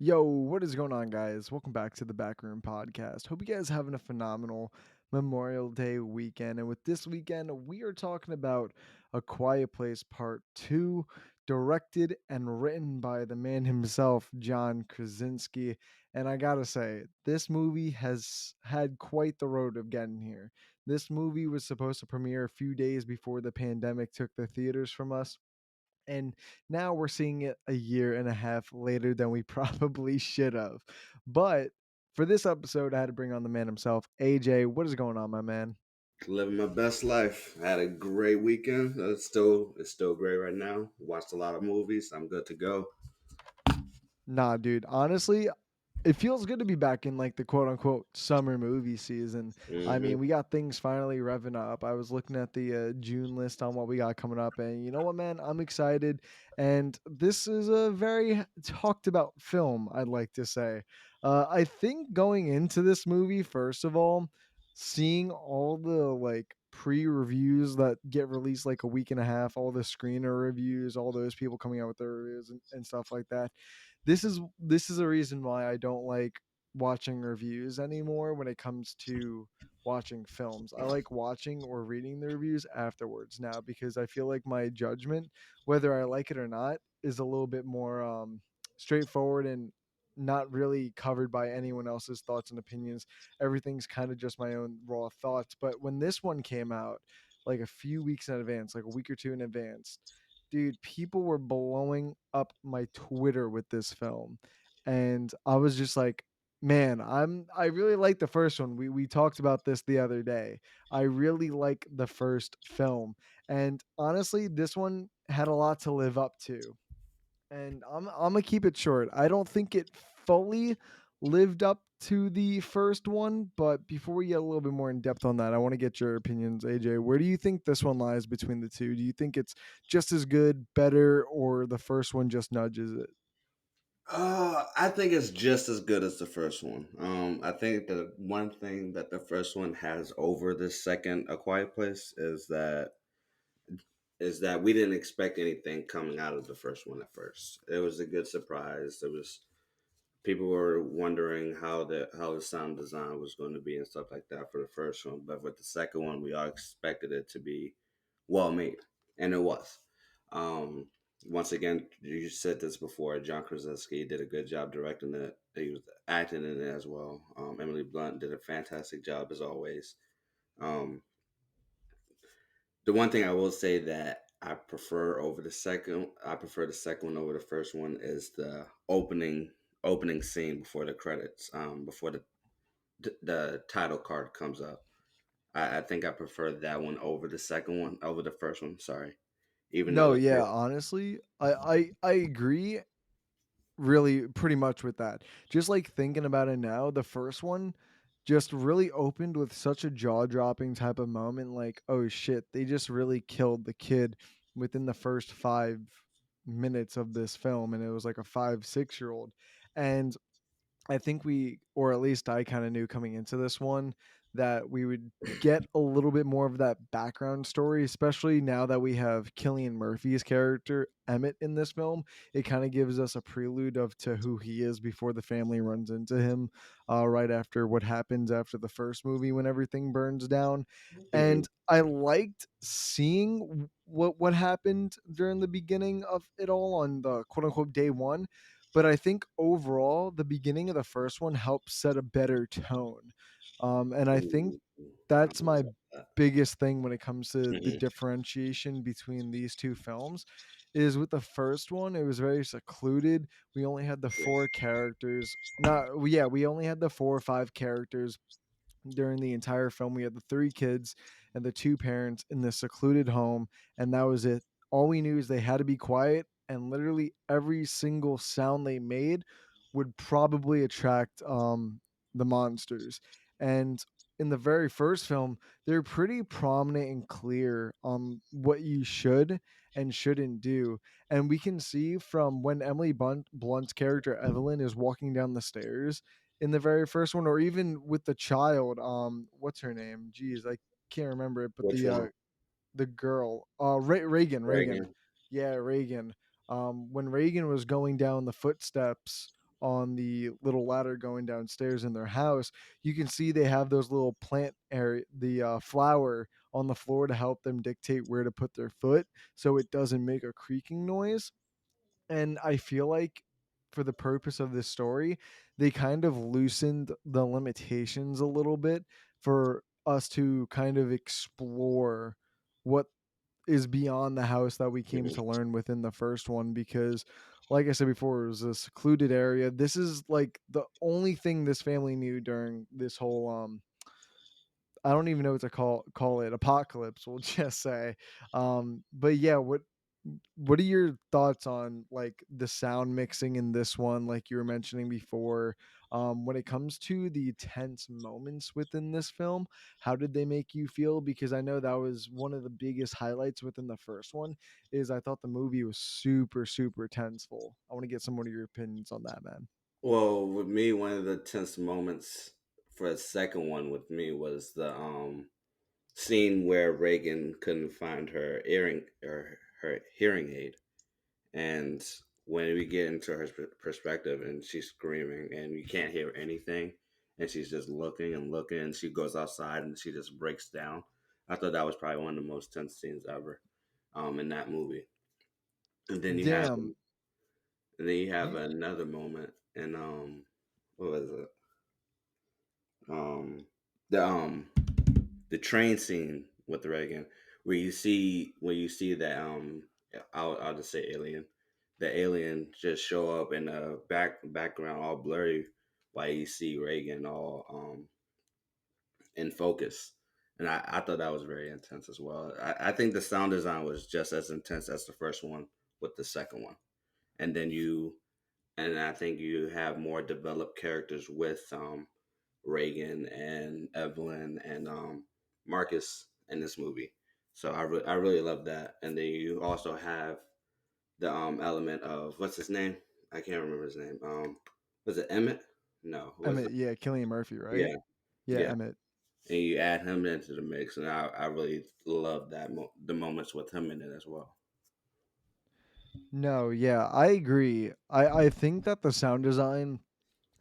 Yo, what is going on, guys? Welcome back to the Backroom podcast. Hope you guys having a phenomenal Memorial Day weekend. And with this weekend, we are talking about A Quiet Place Part 2, directed and written by the man himself, John Krasinski. And I gotta say, this movie has had quite the road of getting here. This movie was supposed to premiere a few days before the pandemic took the theaters from us, and now we're seeing it a year and a half later than we probably should have. But for this episode, I had to bring on the man himself, AJ. What is going on, my man? Living my best life. I had a great weekend. It's still great right now. Watched a lot of movies. I'm good to go. Nah, dude. Honestly, it feels good to be back in like the quote unquote summer movie season. I mean, hmm we got things finally revving up. I was looking at the June list on what we got coming up, and you know what, man? I'm excited. And this is a very talked about film, I'd like to say. I think going into this movie, first of all, seeing all the like pre-reviews that get released like a week and a half, all the screener reviews, all those people coming out with their reviews and stuff like that, this is a reason why I don't like watching reviews anymore when it comes to watching films. I like watching or reading the reviews afterwards now because I feel like my judgment, whether I like it or not, is a little bit more straightforward and not really covered by anyone else's thoughts and opinions. Everything's kind of just my own raw thoughts. But when this one came out, like a few weeks in advance, like a week or two in advance, dude, people were blowing up my Twitter with this film. And I was just like, man, I really like the first one. We talked about this the other day. I really like the first film. And honestly, this one had a lot to live up to, and I'm gonna keep it short. I don't think it fully lived up to the first one, but before we get a little bit more in depth on that, I want to get your opinions, AJ. Where do you think this one lies between the two? Do you think it's just as good, better, or the first one just nudges it? I think it's just as good as the first one. I think the one thing that the first one has over the second A Quiet Place is that we didn't expect anything coming out of the first one at first. It was a good surprise. It was People were wondering how the sound design was going to be and stuff like that for the first one, but with the second one, we all expected it to be well made, and it was. Um, Once again, you said this before. John Krasinski did a good job directing it. He was acting in it as well. Emily Blunt did a fantastic job as always. Um, the one thing I will say that I prefer the second one over the first one is the opening scene before the credits, before the title card comes up. I think I prefer that one over the second one, over the first one. Sorry, even though No, the yeah, first. honestly, I agree really pretty much with that. Just like thinking about it now, the first one just really opened with such a jaw-dropping type of moment, like, oh shit, they just really killed the kid within the first 5 minutes of this film, and it was like a 5, 6 year old. And I think we, or at least I kind of knew coming into this one, that we would get a little bit more of that background story, especially now that we have Killian Murphy's character Emmett in this film. It kind of gives us a prelude of to who he is before the family runs into him, right after what happens after the first movie when everything burns down. Mhm. And I liked seeing what happened during the beginning of it all on the quote unquote day one, but I think overall, the beginning of the first one helps set a better tone. And I think Ooh, I that's don't know my about that. biggest thing when it comes to the Mhm. differentiation between these two films is with the first one, it was very secluded. We only had the Yes. four characters. Not, yeah, we only had the 4 or 5 characters during the entire film. We had the 3 kids and the 2 parents in this secluded home, and that was it. All we knew is they had to be quiet, and literally every single sound they made would probably attract the monsters. And in the very first film, they're pretty prominent and clear on what you should and shouldn't do. And we can see from when Emily Blunt's character Evelyn is walking down the stairs in the very first one, or even with the child, what's her name? Jeez, I can't remember it, but Which one? the girl, Reagan. Reagan. Yeah, Reagan. When Reagan was going down the footsteps on the little ladder going downstairs in their house, you can see they have those little plant area, the flower on the floor to help them dictate where to put their foot so it doesn't make a creaking noise. And I feel like for the purpose of this story, they kind of loosened the limitations a little bit for us to kind of explore what is beyond the house that we came to Mhm. learn within the first one. Because like I said before, it was a secluded area. This is like the only thing this family knew during this whole I don't even know what to call it, apocalypse, we'll just say. But yeah, what are your thoughts on like the sound mixing in this one, like you were mentioning before? When it comes to the tense moments within this film, how did they make you feel? Because I know that was one of the biggest highlights within the first one. Is I thought the movie was super super tenseful. I want to get some of your opinions on that, man. Well, with me, one of the tense moments for the second one with me was the scene where Reagan couldn't find her earring or her hearing aid, and when we get into her perspective and she's screaming and you can't hear anything, and she's just looking and looking, and she goes outside and she just breaks down. I thought that was probably one of the most tense scenes ever, in that movie. And then you have Damn. You, another moment, and what was it? Um, the train scene with Reagan, where you see that I'll just say alien, the alien just show up in the background all blurry, while you see Reagan all in focus. And I thought that was very intense as well. I think the sound design was just as intense as the first one with the second one. And then I think you have more developed characters with Reagan and Evelyn and Marcus in this movie. So I really love that. And then you also have the element of what's his name? I can't remember his name. Was it Emmett? No, was it? Emmett, yeah, Killian Murphy, right? Yeah, Yeah, yeah. Emmett. And you add him into the mix, and I really love that the moments with him in it as well. No, yeah, I agree. I think that the sound design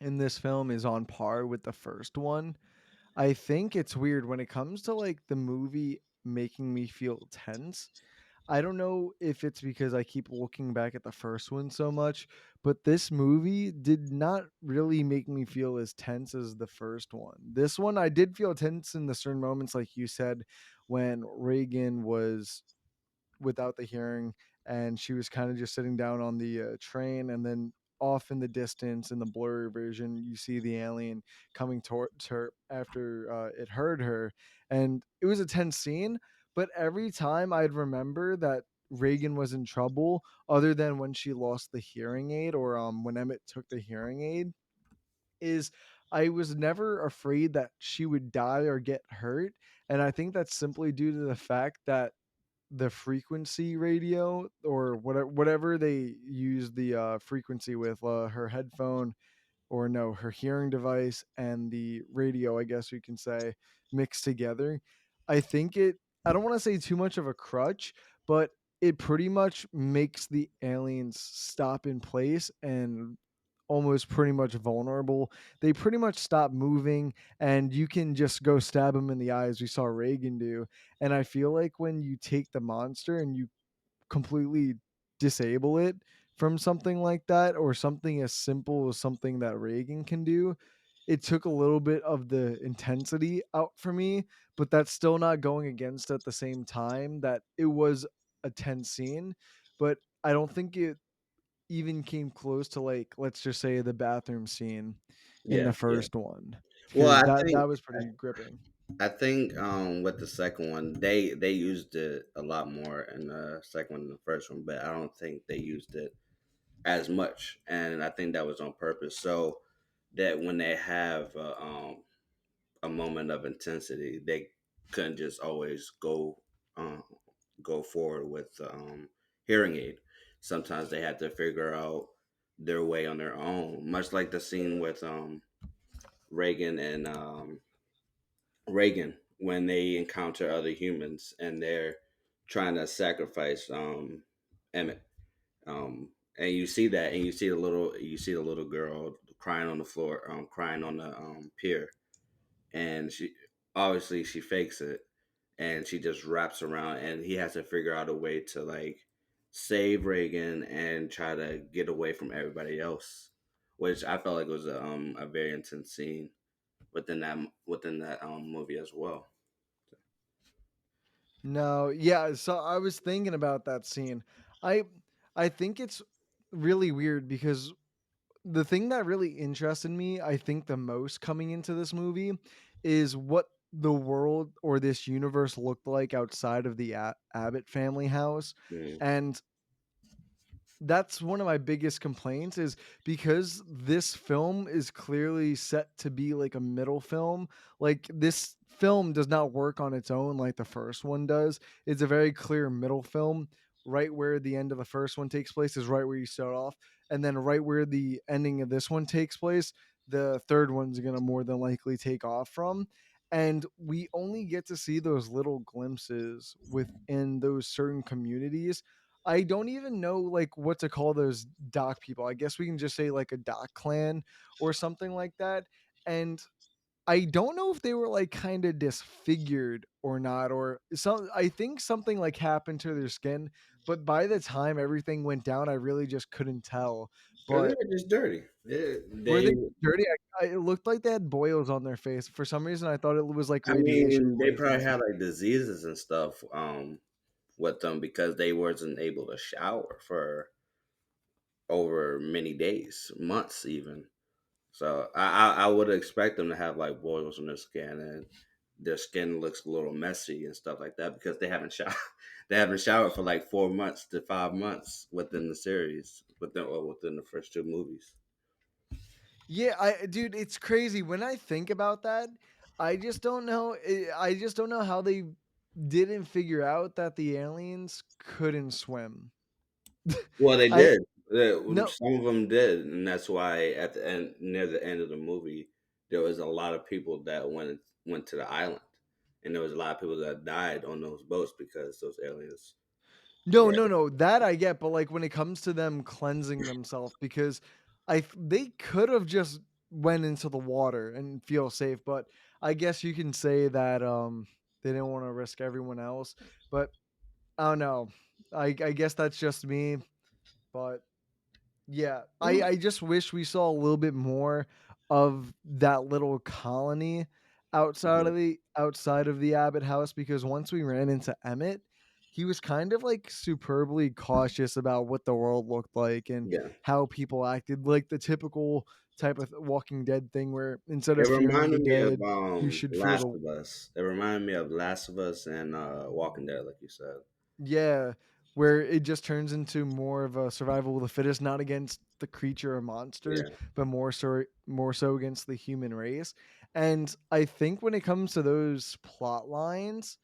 in this film is on par with the first one. I think it's weird when it comes to like the movie making me feel tense. I don't know if it's because I keep looking back at the first one so much, but this movie did not really make me feel as tense as the first one. This one, I did feel tense in the certain moments, like you said, when Reagan was without the hearing, and she was kind of just sitting down on the train, and then off in the distance in the blurry version you see the alien coming towards her after it heard her, and it was a tense scene. But every time I'd remember that Reagan was in trouble, other than when she lost the hearing aid, or when Emmett took the hearing aid, is I was never afraid that she would die or get hurt. And I think that's simply due to the fact that the frequency radio, or whatever they use the frequency with, her headphone, or no, her hearing device and the radio, I guess we can say, mixed together. I think I don't want to say too much of a crutch, but it pretty much makes the aliens stop in place and almost pretty much vulnerable. They pretty much stop moving, and you can just go stab them in the eyes. We saw Reagan do. And I feel like when you take the monster and you completely disable it from something like that, or something as simple as something that Reagan can do, it took a little bit of the intensity out for me, but that's still not going against at the same time that it was a tense scene. But I don't think it even came close to, like, let's just say the bathroom scene in Yeah, the yeah. first one, Well, because that was pretty gripping. I think with the second one, they used it a lot more in the second one than the first one, but I don't think they used it as much, and I think that was on purpose, so that when they have a moment of intensity, they couldn't just always um, go forward with hearing aid. Sometimes they had to figure out their way on their own, much like the scene with Reagan and Reagan when they encounter other humans and they're trying to sacrifice Emmett. and you see that, and you see the little girl crying on the floor, crying on the pier, and she obviously she fakes it, and she just wraps around, and he has to figure out a way to like save Reagan and try to get away from everybody else, which I felt like was a very intense scene within that movie as well. No, yeah, so I was thinking about that scene. I I think it's really weird because the thing that really interested me, I think the most coming into this movie is what the world or this universe looked like outside of the Abbott family house. Mm. And that's one of my biggest complaints is because this film is clearly set to be like a middle film. Like this film does not work on its own like the first one does. It's a very clear middle film. Right where the end of the first one takes place is right where you start off, and then right where the ending of this one takes place, the third one's gonna more than likely take off from. And we only get to see those little glimpses within those certain communities. I don't even know like what to call those doc people. I guess we can just say like a doc clan or something like that. And I don't know if they were like kind of disfigured or not, or some. I think something like happened to their skin, but by the time everything went down, I really just couldn't tell. Or they But were just dirty. were they They dirty? It looked like they had boils on their face. For some reason, I thought it was like I radiation mean, they probably poisoning. had like diseases and stuff with them because they wasn't able to shower for over many days, months even. So I would expect them to have like boils on their skin, and their skin looks a little messy and stuff like that because they haven't showered. They haven't showered for like 4 months to 5 months within the series, within the first two movies. Yeah, dude, it's crazy when I think about that. I just don't know. I just don't know how they didn't figure out that the aliens couldn't swim. Well, they I did. no, Some of them did, and that's why at the end, near the end of the movie, there was a lot of people that went to the island, and there was a lot of people that died on those boats because those aliens no, were. no, no. That I get, but like when it comes to them cleansing themselves, because they could have just went into the water and feel safe, but I guess you can say that they didn't want to risk everyone else. But I don't know. I guess that's just me, but yeah, Well, I just wish we saw a little bit more of that little colony mhm, outside of the Abbott house, because once we ran into Emmett, he was kind of like superbly cautious about what the world looked like and yeah. how people acted, like the typical type of Walking Dead thing where instead It of fearing the reminded me of dead, you should fear Last the of Us. It reminded me of Last of Us and Walking Dead, like you said. Yeah, where it just turns into more of a survival of the fittest, not against the creature or monster, Yeah. but more so against the human race. And I think when it comes to those plot lines,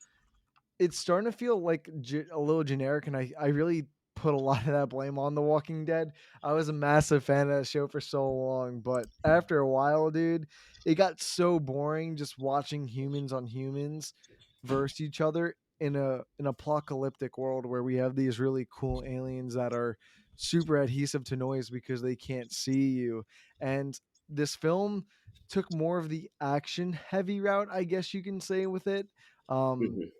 it's starting to feel like a little generic, and I really put a lot of that blame on The Walking Dead. I was a massive fan of that show for so long, but after a while, dude, it got so boring just watching humans on humans versus each other in an apocalyptic world where we have these really cool aliens that are super adhesive to noise because they can't see you. And this film took more of the action heavy route, I guess you can say, with it. Um, Mhm.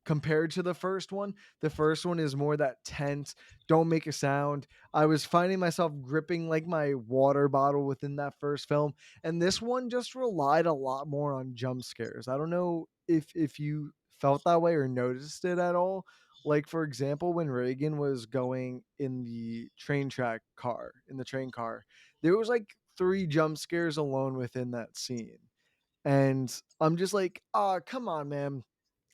Compared to the first one. The first one is more that tense, don't make a sound. I was finding myself gripping like my water bottle within that first film, and this one just relied a lot more on jump scares. I don't know if you felt that way or noticed it at all. Like for example, when Reagan was going in the train car, there was like 3 jump scares alone within that scene. And I'm just like, "Ah, come on, man.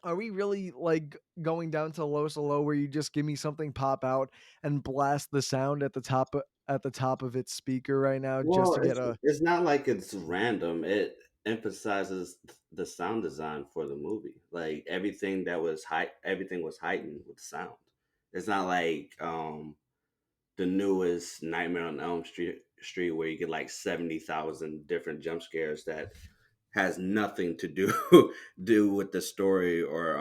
Are we really like going down to the lowest of low where you just give me something pop out and blast the sound at the top of its speaker right now just Well, to get a it's not like it's random. It emphasizes the sound design for the movie. Like everything was heightened with sound. It's not like the newest Nightmare on Elm Street where you get like 70,000 different jump scares that has nothing to do do with the story or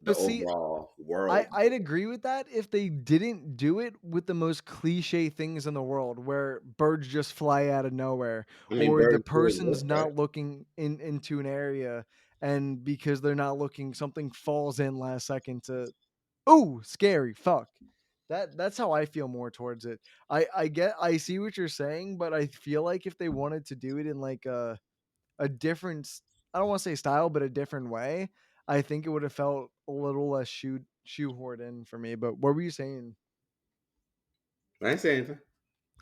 the But see, overall I world. I'd agree with that if they didn't do it with the most cliche things in the world, where birds just fly out of nowhere, I mean, or the birds do person's exist, right? not looking into an area, and because they're not looking, something falls in last second to, "Ooh, scary, fuck." That's how I feel more towards it. I see what you're saying, but I feel like if they wanted to do it in like a different I don't wanna say style, but a different way, I think it would have felt a little less shoehorned in for me. But what were you saying? I ain't saying anything.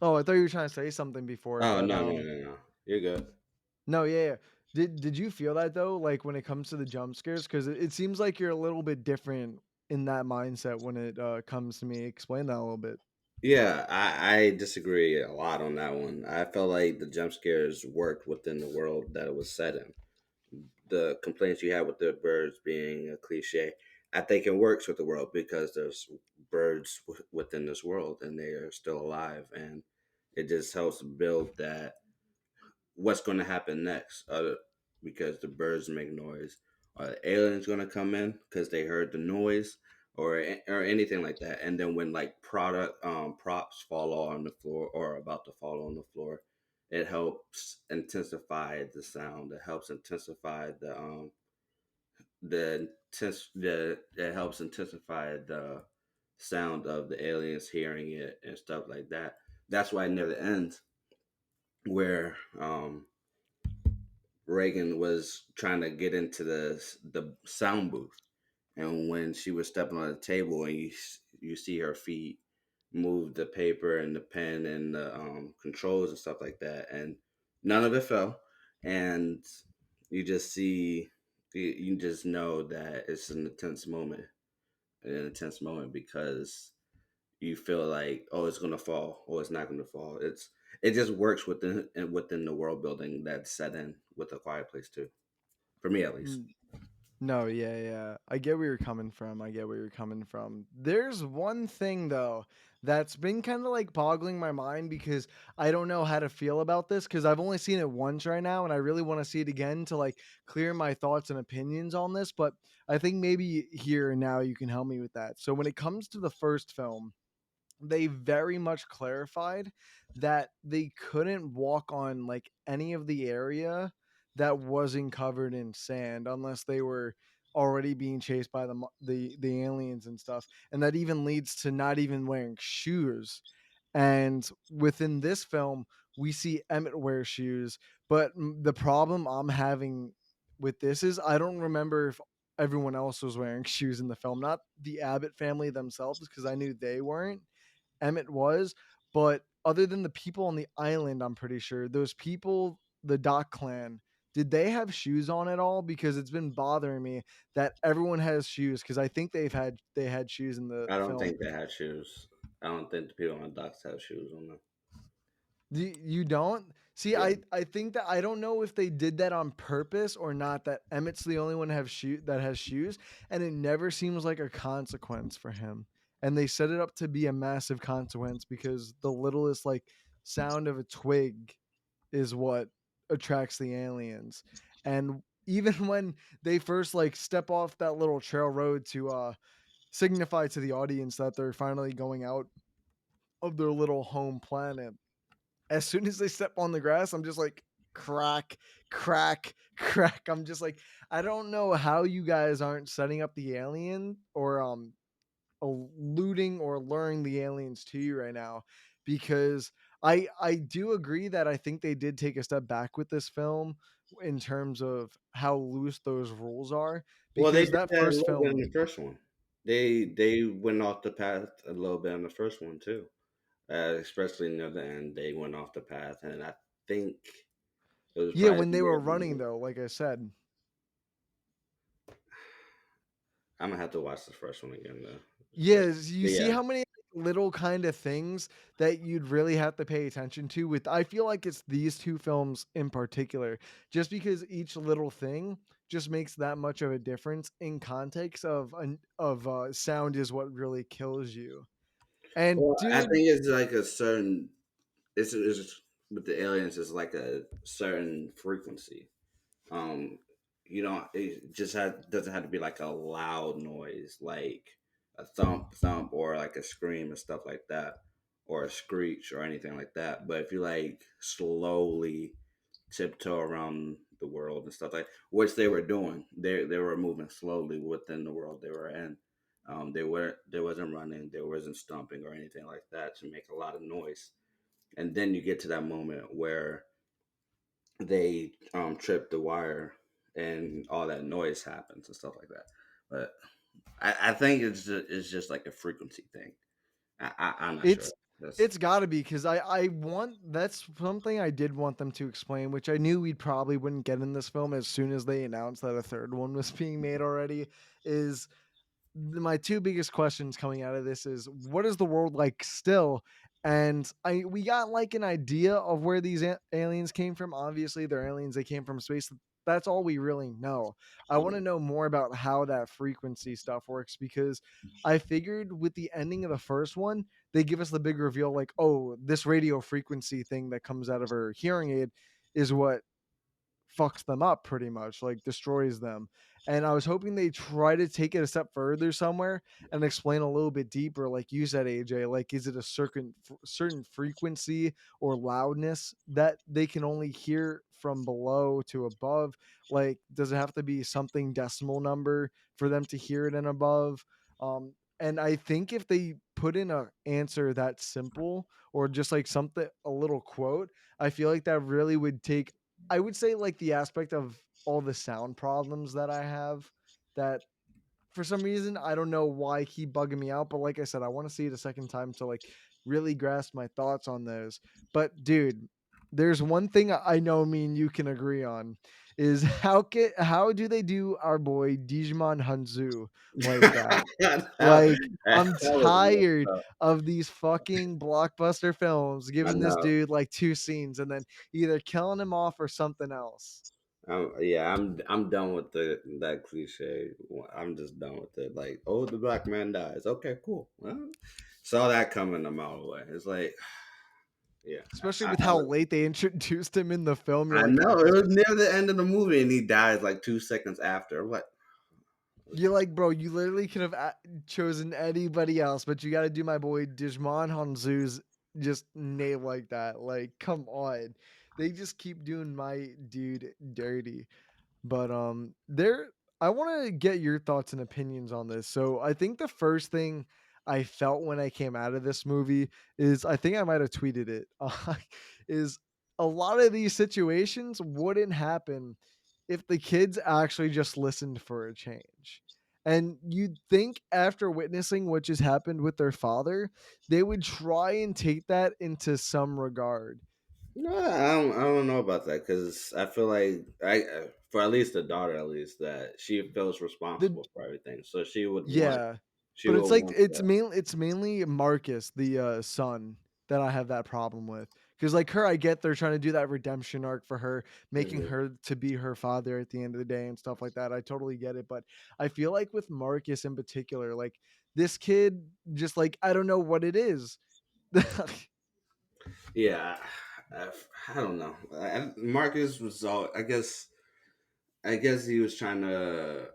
Oh, I thought you were trying to say something before, Oh but, no, no, no, no. You're good. no, yeah, yeah. Did you feel that though, like, when it comes to the jump scares? 'Cause it seems like you're a little bit different in that mindset when it, comes to me. Explain that a little bit. Yeah, I disagree a lot on that one. I felt like the jump scares worked within the world that it was set in. The complaints you had with the birds being a cliche, I think it works with the world because there's birds within this world and they are still alive, and it just helps build that what's going to happen next. Because the birds make noise. Are the aliens going to come in because they heard the noise, or anything like that? And then when like product props fall on the floor or about to fall on the floor, it helps intensify the sound. It helps intensify the it helps intensify the sound of the aliens hearing it and stuff like that. That's why near the end where Reagan was trying to get into the sound booth, and when she was stepping on the table, and you see her feet move the paper and the pen and the controls and stuff like that, and none of it fell, and you just see you just know that it's an intense moment because you feel like, oh, it's gonna fall, or it's not gonna fall. It just works within the world building that's set in with a quiet place too, for me at least. Mm. No, yeah, yeah. I get where you're coming from. I get where you're coming from. There's one thing though that's been kind of like boggling my mind because I don't know how to feel about this because I've only seen it once right now and I really want to see it again to like clear my thoughts and opinions on this, but I think maybe here and now you can help me with that. So when it comes to the first film, they very much clarified that they couldn't walk on like any of the area that wasn't covered in sand unless they were already being chased by the aliens and stuff, and that even leads to not even wearing shoes. And within this film we see Emmett wear shoes, but the problem I'm having with this is I don't remember if everyone else was wearing shoes in the film, not the Abbott family themselves because I knew they weren't. Emmett was, but other than the people on the island, I'm pretty sure those people, the Doc clan, did they have shoes on at all? Because it's been bothering me that everyone has shoes because I think they had shoes in the I don't film. think they had shoes. I don't think the people on the docks have shoes on them. You don't see. Yeah. I think that I don't know if they did that on purpose or not. That Emmett's the only one that has shoes, and it never seems like a consequence for him. And they set it up to be a massive consequence because the littlest like sound of a twig is what attracts the aliens. And even when they first like step off that little trail road to signify to the audience that they're finally going out of their little home planet, as soon as they step on the grass, I'm just like, crack, crack, crack. I'm just like, I don't know how you guys aren't setting up the alien or eluding or luring the aliens to you right now, because I do agree that I think they did take a step back with this film in terms of how loose those rules are, Well, they because did that that a first little bit in film. the first one. They went off the path a little bit in the first one too. Especially near the end, they went off the path, and I think it was Yeah, probably when they near were the running end. though, like I said. I'm gonna have to watch the first one again though. But Yes, you see yeah, how many little kind of things that you'd really have to pay attention to with, I feel like it's these 2 films in particular, just because each little thing just makes that much of a difference in context of sound is what really kills you. And well, I dude, think it's like a certain. It's with the aliens. It's like a certain frequency. Um, You know, it just doesn't have to be like a loud noise, like a thump thump or like a scream and stuff like that, or a screech or anything like that. But if you like slowly tiptoe around the world and stuff like which they were doing, they were moving slowly within the world they were in. They wasn't running, they wasn't stomping or anything like that to make a lot of noise. And then you get to that moment where they trip the wire and all that noise happens and stuff like that. But I think it's just like a frequency thing. I'm not sure. It's That's it's gotta be because I want that's something I did want them to explain, which I knew we probably wouldn't get in this film as soon as they announced that a third one was being made already, is my two biggest questions coming out of this is what is the world like still, and I we got like an idea of where these aliens came from. Obviously they're aliens, they came from space. That's all we really know. I want to Mhm. know more about how that frequency stuff works, because I figured with the ending of the first one they give us the big reveal, like, oh, this radio frequency thing that comes out of her hearing aid is what fucks them up pretty much, like destroys them. And I was hoping they try to take it a step further somewhere and explain a little bit deeper, like you said, AJ. Like, is it a certain frequency or loudness that they can only hear from below to above? Like, does it have to be something decimal number for them to hear it and above? And I think if they put in a answer that simple, or just like something, a little quote, I feel like that really would take, I would say, like, the aspect of all the sound problems that I have, that for some reason, I don't know why keep bugging me out, but like I said, I want to see it a second time to like really grasp my thoughts on those. But dude, there's one thing I know me and you can agree on is how do they do our boy Digimon Hanzu like that? that Like, I'm was tired messed up. of these fucking blockbuster films I giving this know. dude like two scenes and then either killing him off or something else. Yeah, I'm done with that cliche. I'm just done with it. Like, oh, the black man dies. Okay, cool. Well, saw that coming a mile away. It's like, yeah, Especially I, with I, how late they introduced him in the film. You're I like, know it was near the end of the movie, and he dies like 2 seconds after. I'm like, bro, you literally could have chosen anybody else, but you got to do my boy Digimon Hanzu's just name like that. Like, come on. They just keep doing my dude dirty. But there, I want to get your thoughts and opinions on this. So I think the first thing I felt when I came out of this movie is, I think I might have tweeted it, is a lot of these situations wouldn't happen if the kids actually just listened for a change. And you'd think after witnessing what just happened with their father, they would try and take that into some regard. no, I don't know about that because I feel like for at least the daughter, at least that she feels The responsible for everything, so Yeah. she But would it's like want that. it's mainly Marcus, the, son, that I have that problem with. Because like her, I get they're trying to do that redemption arc for her, making Mhm. her to be her father at the end of the day and stuff like that. I totally get it, but I feel like with Marcus in particular, like, this kid just, like, I don't know what it is. Yeah, I don't know. Marcus was all. I guess he was trying to.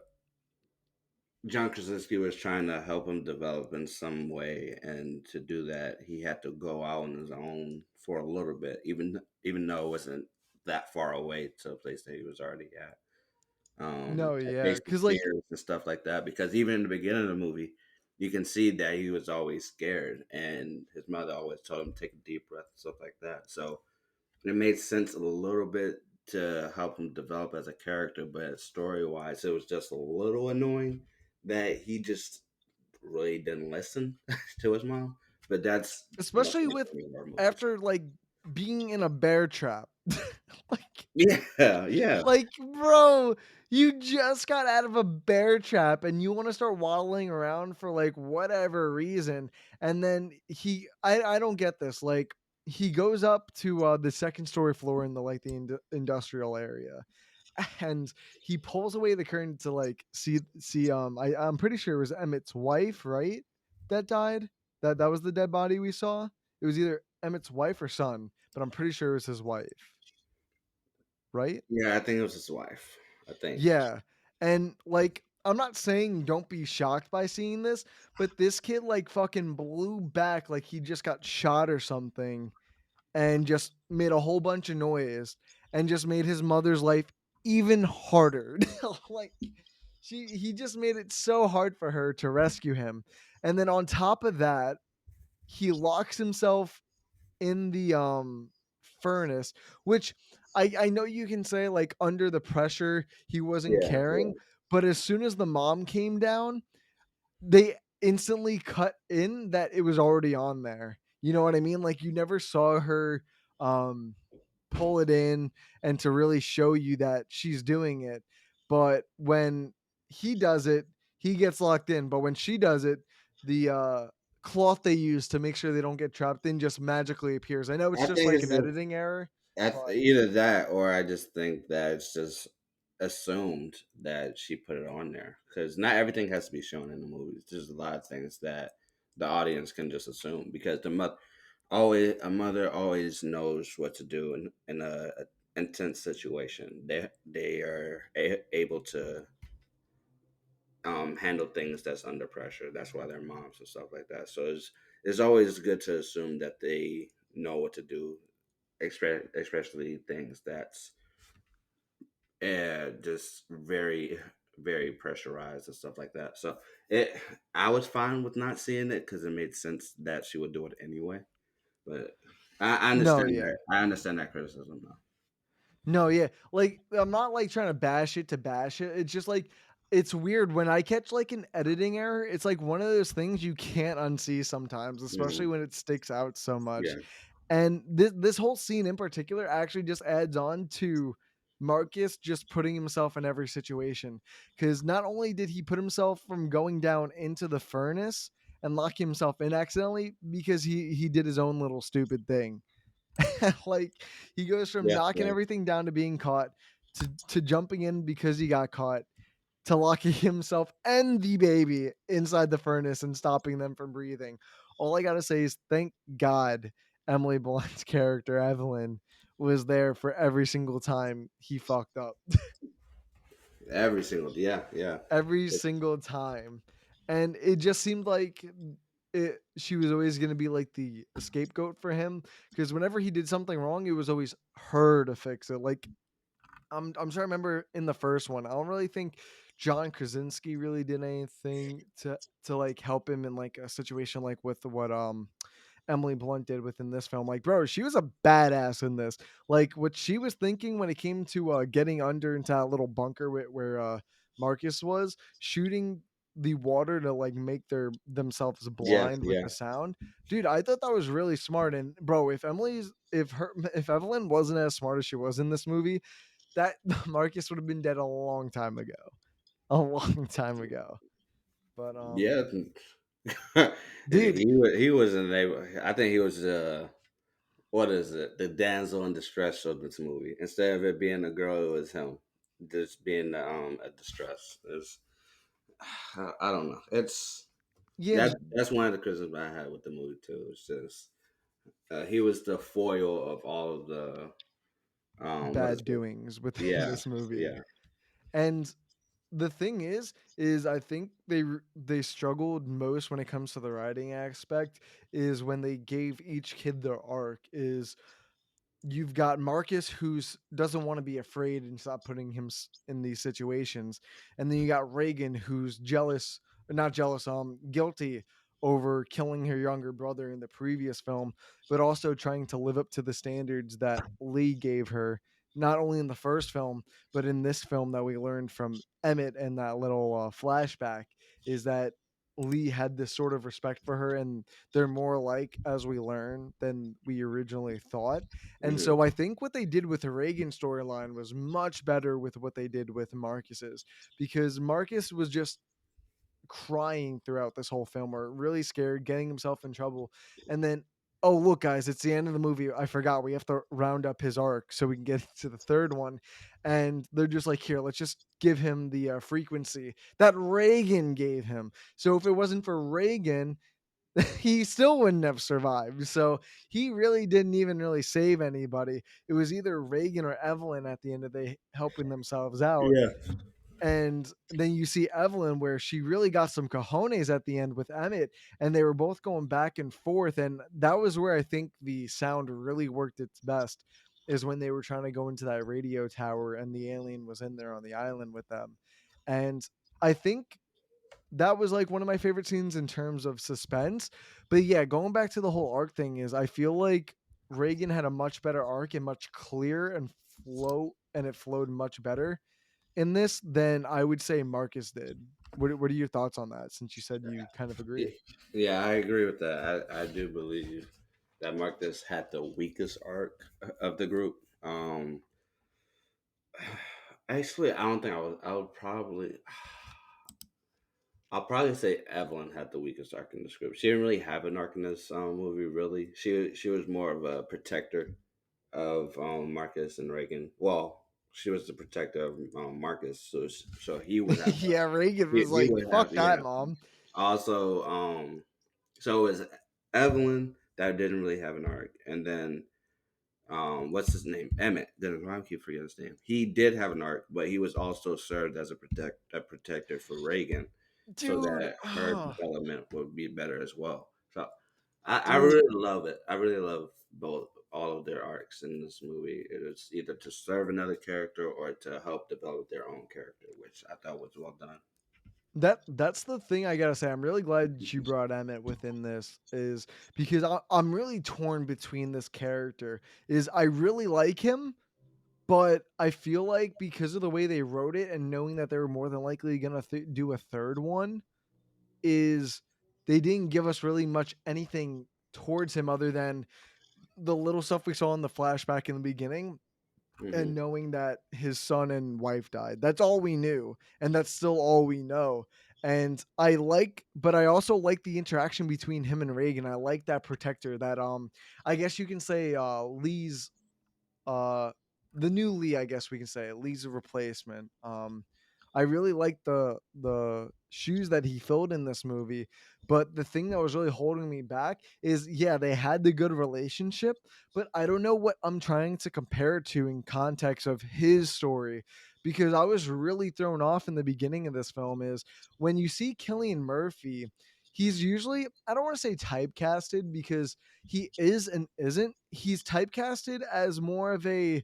John Krasinski was trying to help him develop in some way, and to do that, he had to go out on his own for a little bit, even though it wasn't that far away to a place that he was already at. No, To yeah, face the because like, fears and stuff like that. Because even in the beginning of the movie, you can see that he was always scared, and his mother always told him to take a deep breath and stuff like that. So it made sense a little bit to help him develop as a character, but story wise, it was just a little annoying that he just really didn't listen to his mom. But that's especially nothing with, in our movies. after like being in a bear trap. Like, Yeah, yeah, like, bro, you just got out of a bear trap and you want to start waddling around for like whatever reason. And then I don't get this. Like, he goes up to the second story floor in the, like, the industrial area, and he pulls away the curtain to like see I'm pretty sure it was Emmett's wife, right? That died. That was the dead body we saw. It was either Emmett's wife or son, but I'm pretty sure it was his wife, right? yeah. I think it was his wife. I think. Yeah. And like I'm not saying don't be shocked by seeing this, but this kid like fucking blew back like he just got shot or something and just made a whole bunch of noise and just made his mother's life even harder. Like he just made it so hard for her to rescue him. And then on top of that, he locks himself in the furnace, which I know you can say like under the pressure he wasn't Yeah, caring, yeah. but as soon as the mom came down, they instantly cut in that it was already on there. You know what I mean? Like you never saw her um pull it in and to really show you that she's doing it. But when he does it, he gets locked in. But when she does it, the cloth they use to make sure they don't get trapped in just magically appears. I know it's I just think like it's an just editing error, but either that, or I just think that it's just assumed that she put it on there because not everything has to be shown in the movies. There's a lot of things that the audience can just assume because the mother always a mother always knows what to do in a intense situation. They are able to handle things that's under pressure. That's why they're moms and stuff like that. So it's always good to assume that they know what to do, especially things that's just very pressurized and stuff like that. So it I was fine with not seeing it because it made sense that she would do it anyway. But I no, understand yeah. that. I understand that criticism though. No, yeah. Like, I'm not like trying to bash it to bash it. It's just like it's weird when I catch like an editing error. It's like one of those things you can't unsee sometimes, especially Hmm. when it sticks out so much. Yeah, And this whole scene in particular actually just adds on to Marcus just putting himself in every situation. Because not only did he put himself from going down into the furnace and lock himself in accidentally, because he did his own little stupid thing. Like he goes from yeah, knocking yeah. everything down to being caught to jumping in because he got caught to locking himself and the baby inside the furnace and stopping them from breathing. All I gotta say is thank God Emily Blunt's character Evelyn was there for every single time he fucked up. Every single yeah, yeah. Every It, single time. And it just seemed like she was always going to be like the scapegoat for him because whenever he did something wrong, it was always her to fix it. Like I'm trying to remember in the first one. I don't really think John Krasinski really did anything to like help him in like a situation like with what Emily Blunt did within this film. Like, bro, she was a badass in this. Like, what she was thinking when it came to getting under into that little bunker where Marcus was shooting the water to like make themselves yeah, blind with yeah. the sound. Dude, I thought that was really smart. And bro, if Evelyn wasn't as smart as she was in this movie, that Marcus would have been dead a long time ago. A long time ago. But Yeah. dude, He was in I think he was what is it? The damsel in distress of this movie. Instead of it being a girl, it was him. Just being a distress. It's, I don't know. It's yeah, just that's one of the criticisms I had with the movie too. It's just he was the foil of all of the what is bad it? doings within Yeah, this movie. yeah. And the thing is I think they struggled most when it comes to the writing aspect is when they gave each kid their arc is you've got Marcus who's doesn't want to be afraid and stop putting him in these situations, and then you got Reagan who's jealous, not jealous, guilty over killing her younger brother in the previous film, but also trying to live up to the standards that Lee gave her, not only in the first film, but in this film that we learned from Emmett and that little flashback is that Lee had this sort of respect for her, and they're more alike as we learn than we originally thought. And Hmm. so I think what they did with the Reagan storyline was much better with what they did with Marcus's because Marcus was just crying throughout this whole film or really scared, getting himself in trouble. And then, oh, look, guys, it's the end of the movie. I forgot we have to round up his arc so we can get to the third one. And they're just like, here, let's just give him the frequency that Reagan gave him. So if it wasn't for Reagan, he still wouldn't have survived. So he really didn't even really save anybody. It was either Reagan or Evelyn at the end of the day helping themselves out. Yeah. And then you see Evelyn where she really got some cojones at the end with Emmett, and they were both going back and forth. And that was where I think the sound really worked its best, is when they were trying to go into that radio tower and the alien was in there on the island with them. And I think that was like one of my favorite scenes in terms of suspense. But yeah, going back to the whole arc thing is I feel like Reagan had a much better arc and much clearer and it flowed much better in this than I would say Marcus did. What are your thoughts on that? Since you said you kind of Yeah, agree. yeah, I agree with that. I do believe that Marcus had the weakest arc of the group. Actually, I don't think I would. I would probably. I'll probably say Evelyn had the weakest arc in the script. She didn't really have an arc in this movie. Really, she was more of a protector of Marcus and Reagan. Well, she was the protector of Marcus, so he would have. Yeah, Reagan was He like, would have. "Fuck that, Yeah. mom." Also, so it was Evelyn that didn't really have an arc, and then what's his name? Emmett. Then I keep forgetting his name. He did have an arc, but he was also served as a protector for Reagan, so Dude, that her development would be better as well. So I dude, really love it. I really love both all of their arcs in this movie. It is either to serve another character or to help develop their own character, which I thought was well done. that's the thing I gotta say. I'm really glad you brought Emmett within this, is because I'm really torn between this character. Is I really like him, but I feel like because of the way they wrote it and knowing that they were more than likely gonna do a third one, is they didn't give us really much anything towards him other than the little stuff we saw in the flashback in the beginning and Hmm. knowing that his son and wife died. That's all we knew, and that's still all we know. And but I also like the interaction between him and Reagan. I like that protector that I guess you can say Lee's uh the new Lee, I guess we can say. Lee's a replacement. I really like the shoes that he filled in this movie, but the thing that was really holding me back is yeah, they had the good relationship, but I don't know what I'm trying to compare it to in context of his story, because I was really thrown off in the beginning of this film is when you see Killian Murphy, he's usually, I don't want to say typecasted because he is and isn't. He's typecasted as more of a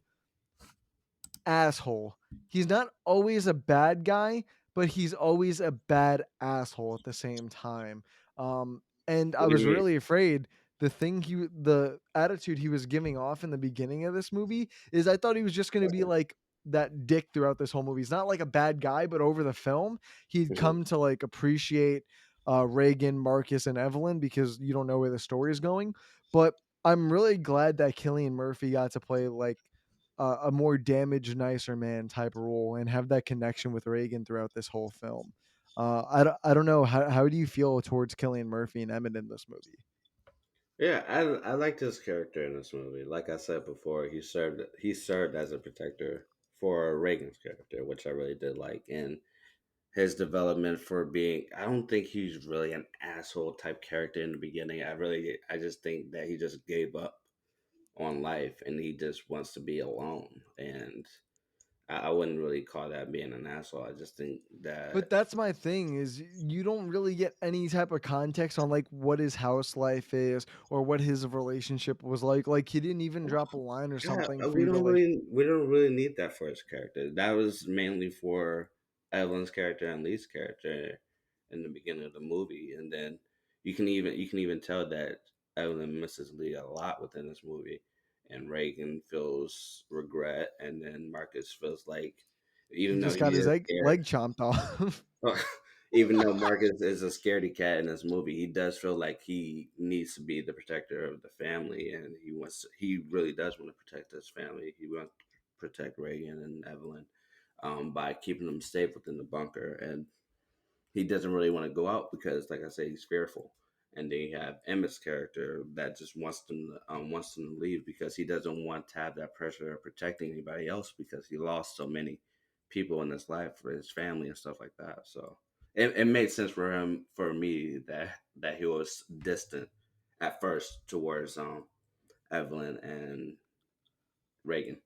asshole. He's not always a bad guy, but he's always a bad asshole at the same time. And I What do was you mean? really afraid the attitude he was giving off in the beginning of this movie is I thought he was just going to be like that dick throughout this whole movie. He's not like a bad guy, but over the film, he'd Mhm. come to like appreciate Reagan, Marcus, and Evelyn because you don't know where the story is going. But I'm really glad that Killian Murphy got to play like a more damaged, nicer man type of role and have that connection with Reagan throughout this whole film. I don't know how do you feel towards Killian Murphy and Emmett in this movie? Yeah, I liked his character in this movie. Like I said before, he served as a protector for Reagan's character, which I really did like, and his development for being. I don't think he's really an asshole type character in the beginning. I just think that he just gave up on life and he just wants to be alone. And I wouldn't really call that being an asshole. I just think But that that's my thing is you don't really get any type of context on like what his house life is or what his relationship was like. Like he didn't even drop a line or yeah, something for you to like. we don't really need that for his character. That was mainly for Evelyn's character and Lee's character in the beginning of the movie, and then you can even tell that Evelyn misses Lee a lot within this movie, and Reagan feels regret, and then Marcus feels like He even though just got he his is scared, leg chomped off. even though Marcus is a scaredy cat in this movie, he does feel like he needs to be the protector of the family, and he really does want to protect his family. He wants to protect Reagan and Evelyn by keeping them safe within the bunker, and he doesn't really want to go out because, like I say, he's fearful. And then you have Emmett's character that just wants them to leave because he doesn't want to have that pressure of protecting anybody else because he lost so many people in his life for his family and stuff like that. So it made sense for him for me that he was distant at first towards Evelyn and Reagan.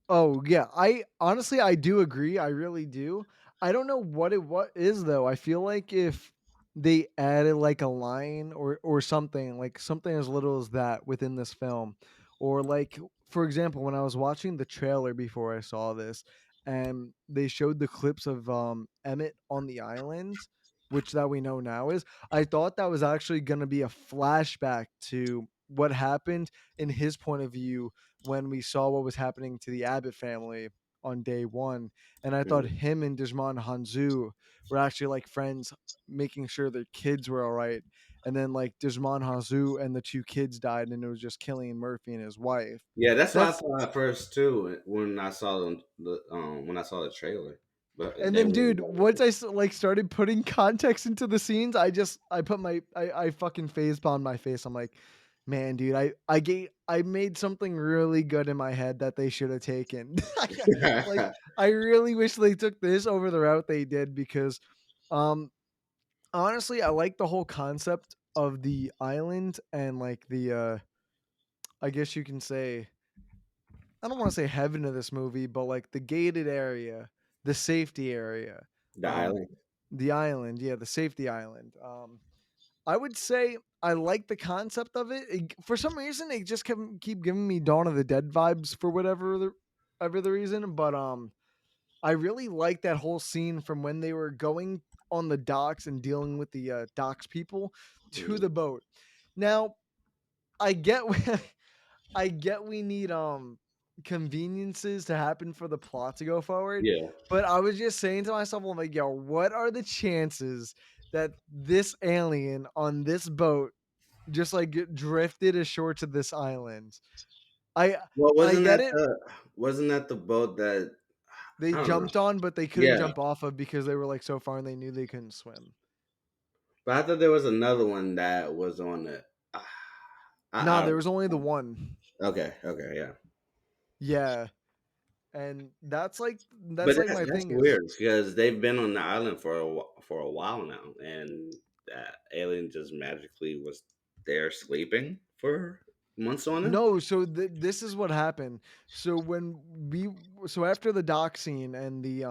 Oh, yeah. I honestly I do agree. I really do. I don't know what is though. I feel like if they added like a line or something, like something as little as that within this film, or like for example, when I was watching the trailer before I saw this, and they showed the clips of Emmett on the island, which that we know now is, I thought that was actually going to be a flashback to what happened in his point of view when we saw what was happening to the Abbott family on day one. And I thought Mhm. him and Desmond Hanzu were actually like friends, making sure their kids were all right. And then like Desmond Hanzu and the two kids died, and it was just Killian Murphy and his wife. Yeah, that's what I That's thought at first too when I saw when I saw the trailer. But and they then, were dude, once like started putting context into the scenes, I put I fucking face palmed my face. I'm like, man, dude, I made something really good in my head that they should have taken. Like, I really wish they took this over the route they did because, um, honestly, I like the whole concept of the island and like I guess you can say, I don't want to say heaven of this movie, but like the gated area, the safety area. the Um, island. the island, yeah, the safety island. I would say I like the concept of it. For some reason, it just keep giving me Dawn of the Dead vibes for whatever ever the reason. But I really like that whole scene from when they were going on the docks and dealing with the docks people to Mhm. the boat. Now I get I get we need conveniences to happen for the plot to go forward, Yeah. but I was just saying to myself, I'm like, yo, what are the chances that this alien on this boat just like get drifted ashore to this island? I Well, I get it. wasn't that the boat that They I don't know. jumped on, but they couldn't Yeah, jump off of because they were like so far and they knew they couldn't swim. but I thought there was another one that was on it. Ah, Nah, I there don't. was only the one. Okay, okay, yeah. Yeah, and But that's like my that's thing is weird because they've been on the island for for a while now, and that alien just magically was there sleeping for months on it. no, so this is what happened. So when we so after the dock scene and the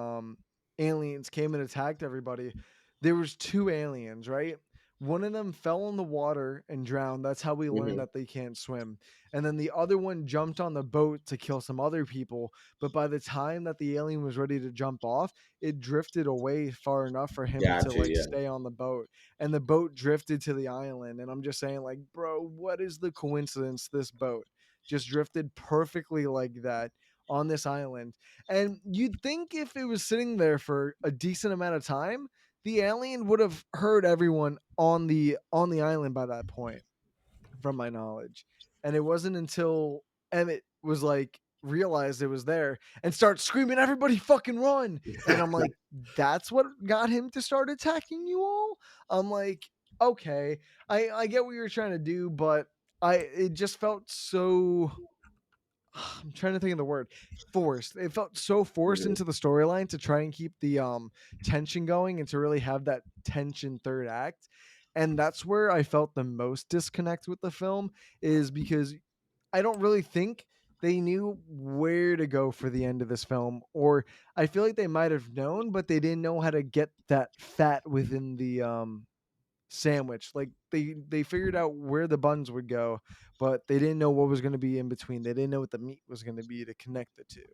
aliens came and attacked everybody, there was two aliens, right? One of them fell in the water and drowned. That's how we learned Hmm. that they can't swim. And then the other one jumped on the boat to kill some other people, but by the time that the alien was ready to jump off, it drifted away far enough for him to Got you. like Yeah. stay on the boat, and the boat drifted to the island. And I'm just saying, like, bro, what is the coincidence? This boat just drifted perfectly like that on this island. And you'd think if it was sitting there for a decent amount of time, the alien would have heard everyone on the island by that point, from my knowledge. And it wasn't until Emmett was like realized it was there and start screaming, "Everybody fucking run!" And I'm like, that's what got him to start attacking you all. I'm like, okay, I get what you're trying to do, but I it just felt so I'm trying to think of the word, forced. It felt so forced Mhm. into the storyline to try and keep the tension going and to really have that tension third act. And that's where I felt the most disconnect with the film, is because I don't really think they knew where to go for the end of this film, or I feel like they might have known, but they didn't know how to get that fat within the sandwich. Like they figured out where the buns would go, but they didn't know what was going to be in between. They didn't know what the meat was going to be to connect the two.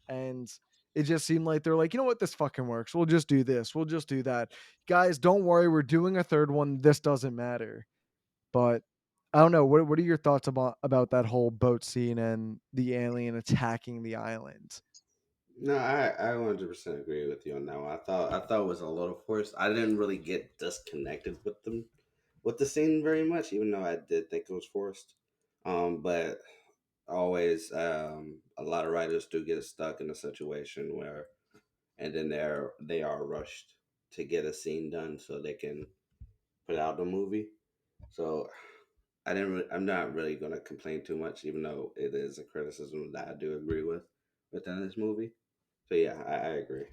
And it just seemed like they're like, you know what, this fucking works. We'll just do this. We'll just do that. Guys, don't worry, we're doing a third one. This doesn't matter. But I don't know. What are your thoughts about that whole boat scene and the alien attacking the island? No, I 100% agree with you on that one. I thought it was a little forced. I didn't really get disconnected with the scene very much, even though I did think it was forced. But always a lot of writers do get stuck in a situation where and then they are rushed to get a scene done so they can put out the movie. So I'm not really going to complain too much, even though it is a criticism that I do agree with within this movie. So yeah, I agree.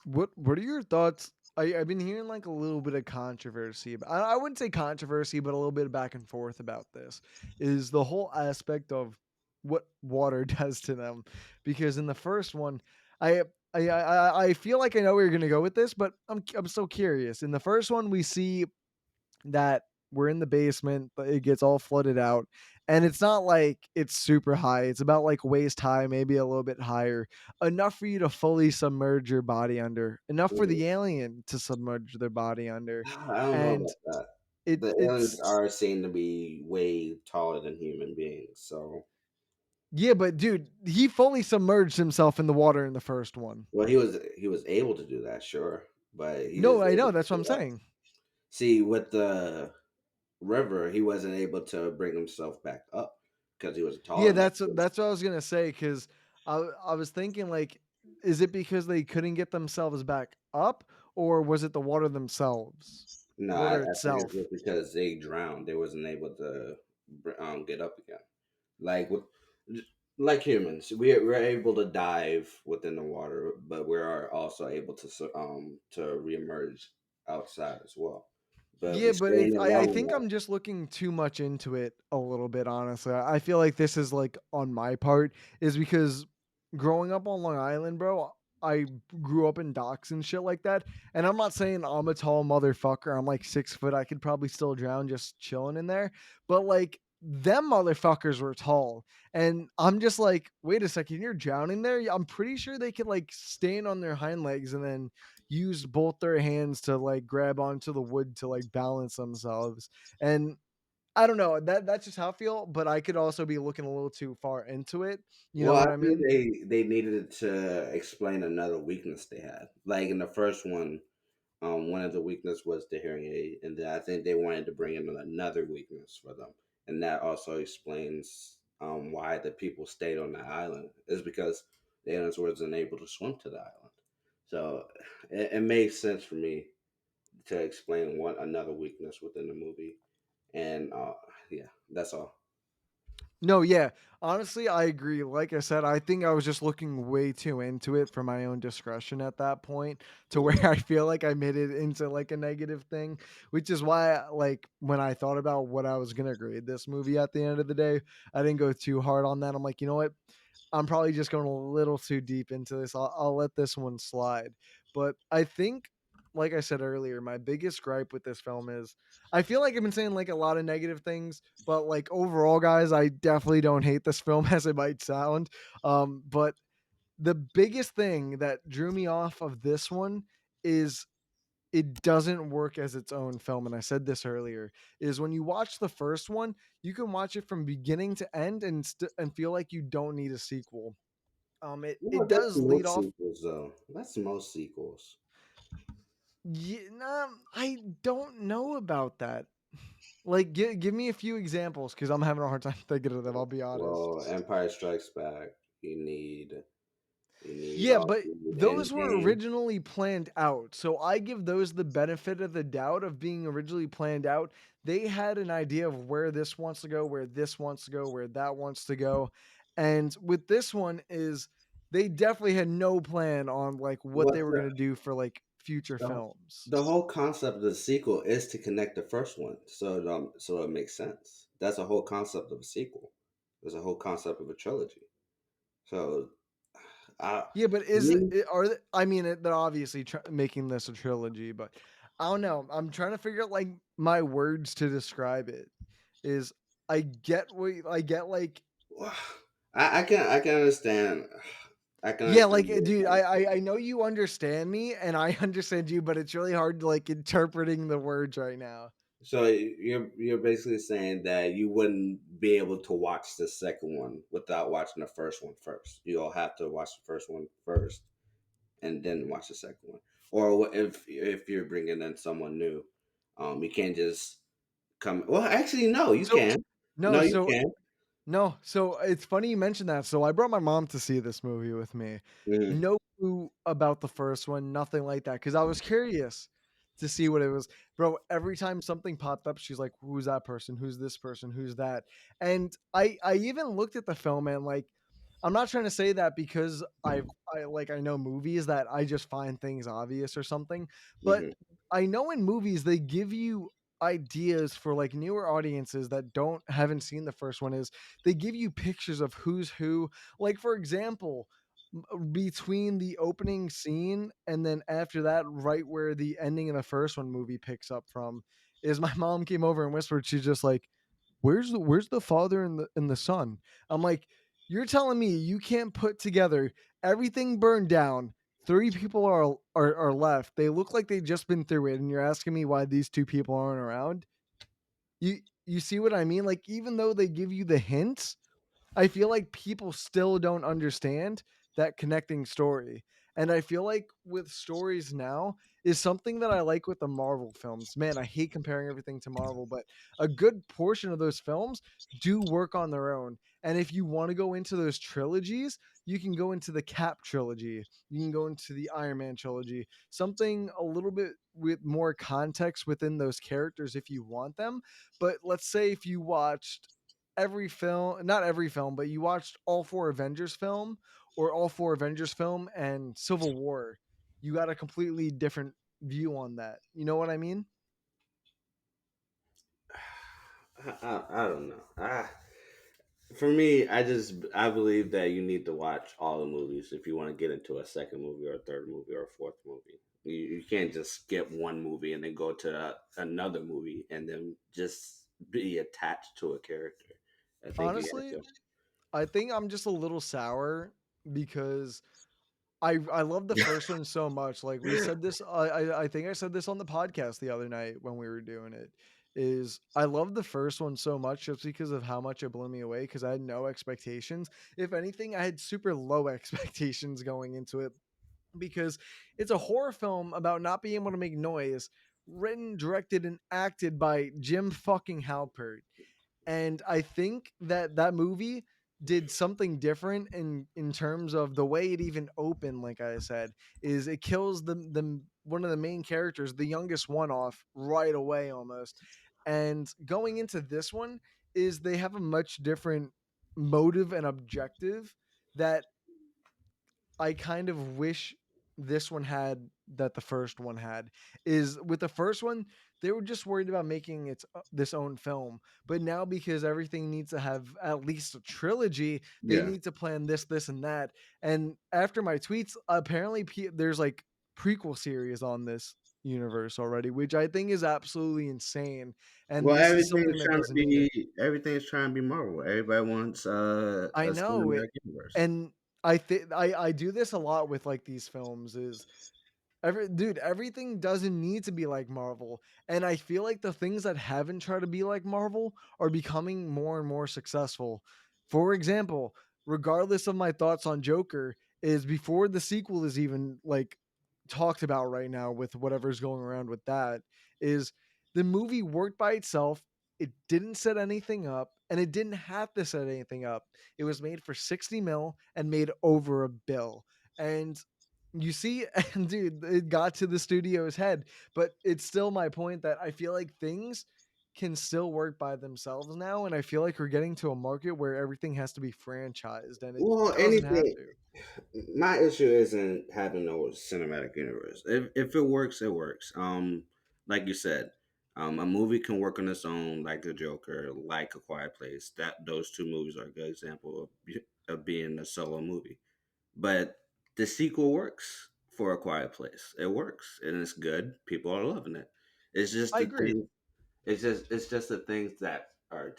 What are your thoughts? I've been hearing like a little bit of controversy. I wouldn't say controversy, but a little bit of back and forth about this is the whole aspect of what water does to them. Because in the first one, I I feel like I know where you're gonna go with this, but I'm so curious. In the first one, we see that we're in the basement, but it gets all flooded out. And it's not like it's super high. It's about like waist high, maybe a little bit higher, enough for you to fully submerge your body under, enough for Mhm. the alien to submerge their body under. I don't know And about that. The aliens it's are seen to be way taller than human beings, so yeah, but dude, he fully submerged himself in the water in the first one. well, he was able to do that, sure, but he No, was I able know, to that's what do I'm that. saying. See, with the river, he wasn't able to bring himself back up because he was tall Yeah, enough. that's what I was gonna say because I was thinking like, is it because they couldn't get themselves back up, or was it the water themselves, No, water I think it's itself? just because they drowned. They wasn't able to get up again. Like with, like humans, we're able to dive within the water, but we are also able to reemerge outside as well. But if Yeah, we but stay in it's it long I think enough, I'm just looking too much into it a little bit, honestly. I feel like this is like on my part is because growing up on Long Island, bro, I grew up in docks and shit like that. And I'm not saying I'm a tall motherfucker. I'm like 6 foot. I could probably still drown just chilling in there. But like them motherfuckers were tall. And I'm just like, wait a second, you're drowning there? I'm pretty sure they could like stand on their hind legs and then use both their hands to like grab onto the wood to like balance themselves. And I don't know, that's just how I feel, but I could also be looking a little too far into it. You well, know I what I think mean? they needed to explain another weakness they had. Like in the first one of the weakness was the hearing aid, and then I think they wanted to bring in another weakness for them, and that also explains why the people stayed on the island is because the aliens wasn't able to swim to the island. So it made sense for me to explain one another weakness within the movie, and yeah, that's all. No, yeah. Honestly, I agree. Like I said, I think I was just looking way too into it for my own discretion at that point to where Mhm. I feel like I made it into like a negative thing, which is why like when I thought about what I was going to grade this movie at the end of the day, I didn't go too hard on that. I'm like, you know what? I'm probably just going a little too deep into this. I'll let this one slide. But I think, like I said earlier, my biggest gripe with this film is I feel like I've been saying like a lot of negative things, but like overall, guys, I definitely don't hate this film as it might sound. But the biggest thing that drew me off of this one is it doesn't work as its own film. And I said this earlier is when you watch the first one, you can watch it from beginning to end and feel like you don't need a sequel. It Well, that's does lead most off. sequels, though. That's most sequels. Yeah, nah, I don't know about that. Like, give me a few examples because I'm having a hard time thinking of them. I'll be honest. Well, Empire Strikes Back. You need Yeah, but you need those were Endgame. originally planned out. So I give those the benefit of the doubt of being originally planned out. They had an idea of where this wants to go, where this wants to go, where that wants to go. And with this one is they definitely had no plan on like what What they were going to do for like future the films. the whole concept of the sequel is to connect the first one, so it makes sense. That's the whole concept of a sequel. There's a whole concept of a trilogy. So, I Yeah, but is me, are I mean they're obviously making this a trilogy, but I don't know. I'm trying to figure out like my words to describe it. Is I get like I can understand. I can yeah, understand like where you're dude, coming from. I know you understand me and I understand you, but it's really hard like interpreting the words right now. So you're basically saying that you wouldn't be able to watch the second one without watching the first one first. You'll have to watch the first one first and then watch the second one. Or if you're bringing in someone new, you can't just come. Well, actually, no, you So can. no, No, you so can. no, so it's funny you mentioned that. So I brought my mom to see this movie with me. Hmm. No clue about the first one, nothing like that, because I was curious to see what it was. Bro, every time something popped up, she's like, "Who's that person? Who's this person? Who's that?" And I even looked at the film and like I'm not trying to say that because I know movies that I just find things obvious or something, but Hmm. I know in movies they give you ideas for like newer audiences that don't haven't seen the first one is they give you pictures of who's who. Like for example, between the opening scene and then after that, right where the ending of the first one movie picks up from, is my mom came over and whispered, she's just like, where's the father and the son? I'm like, you're telling me you can't put together everything burned down. Three people are left. They look like they've just been through it, and you're asking me why these two people aren't around? You see what I mean? Like even though they give you the hints, I feel like people still don't understand that connecting story. And I feel like with stories now is something that I like with the Marvel films. Man, I hate comparing everything to Marvel, but a good portion of those films do work on their own. And if you want to go into those trilogies, you can go into the Cap trilogy. You can go into the Iron Man trilogy. Something a little bit with more context within those characters if you want them. But let's say if you watched every film, not every film, but you watched all four Avengers film or all four Avengers film and Civil War, you got a completely different view on that. You know what I mean? I don't know. For me, I believe that you need to watch all the movies if you want to get into a second movie or a third movie or a fourth movie. You can't just skip one movie and then go to another movie and then just be attached to a character. I think you have Honestly, to. I think I'm just a little sour because I love the first one so much. Like we said this, I think I said this on the podcast the other night when we were doing it. Is I love the first one so much just because of how much it blew me away because I had no expectations. If anything, I had super low expectations going into it because it's a horror film about not being able to make noise, written, directed, and acted by Jim fucking Halpert. And I think that that movie did something different in terms of the way it even opened. Like I said, is it kills the one of the main characters, the youngest one, off right away almost. And going into this one is they have a much different motive and objective that I kind of wish this one had that the first one had. Is with the first one, they were just worried about making its this own film. But now because everything needs to have at least a trilogy, they Yeah. need to plan this, this, and that. And after my tweets, apparently there's like prequel series on this universe already, which I think is absolutely insane. And Well, this is something that doesn't need it. everything's trying to be Marvel. Everybody wants I a know it, cinematic universe. and I do this a lot with like these films is everything doesn't need to be like Marvel. And I feel like the things that haven't tried to be like Marvel are becoming more and more successful. For example, regardless of my thoughts on Joker, is before the sequel is even like talked about right now with whatever's going around with that, is the movie worked by itself. It didn't set anything up and it didn't have to set anything up. It was made for 60 mil and made over a bill. And you see, and dude, it got to the studio's head, but it's still my point that I feel like things can still work by themselves now, and I feel like we're getting to a market where everything has to be franchised, and it Well, doesn't have anything. to. My issue isn't having no cinematic universe. If it works, it works. Like you said, a movie can work on its own, like The Joker, like A Quiet Place. That those two movies are a good example of being a solo movie. But the sequel works for A Quiet Place. It works and it's good. People are loving it. It's just I the agree. thing. It's just the things that are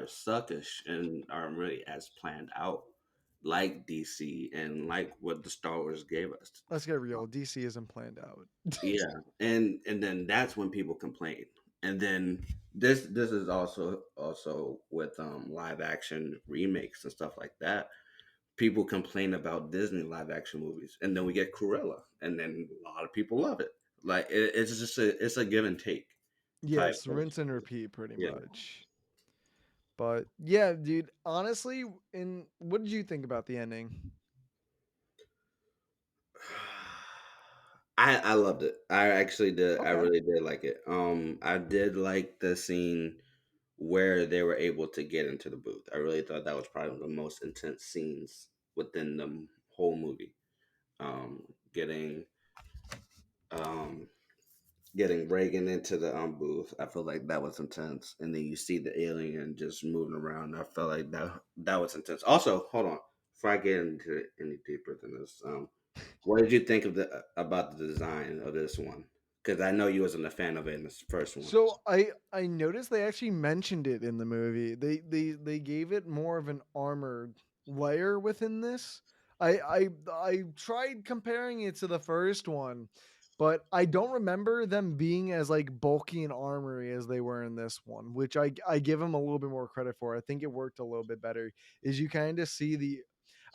suckish and aren't really as planned out, like DC and like what the Star Wars gave us. Let's get real. DC isn't planned out. Yeah, and then that's when people complain. And then this is also with live action remakes and stuff like that. People complain about Disney live action movies, and then we get Cruella, and then a lot of people love it. Like it's just it's a give and take type Yes, of. rinse and repeat pretty Yeah. much. But yeah, dude, honestly, in what did you think about the ending? I loved it. I actually did. I Okay. really did like it. I did like the scene where they were able to get into the booth. I really thought that was probably the most intense scenes within the whole movie. Getting um, getting Reagan into the booth, I feel like that was intense. And then you see the alien just moving around. I felt like that was intense. Also, hold on, before I get into it any deeper than this, what did you think of the about the design of this one? Because I know you wasn't a fan of it in the first one. So I noticed they actually mentioned it in the movie. They gave it more of an armored layer within this. I tried comparing it to the first one, but I don't remember them being as like bulky and armory as they were in this one, which I give them a little bit more credit for. I think it worked a little bit better. Is you kind of see the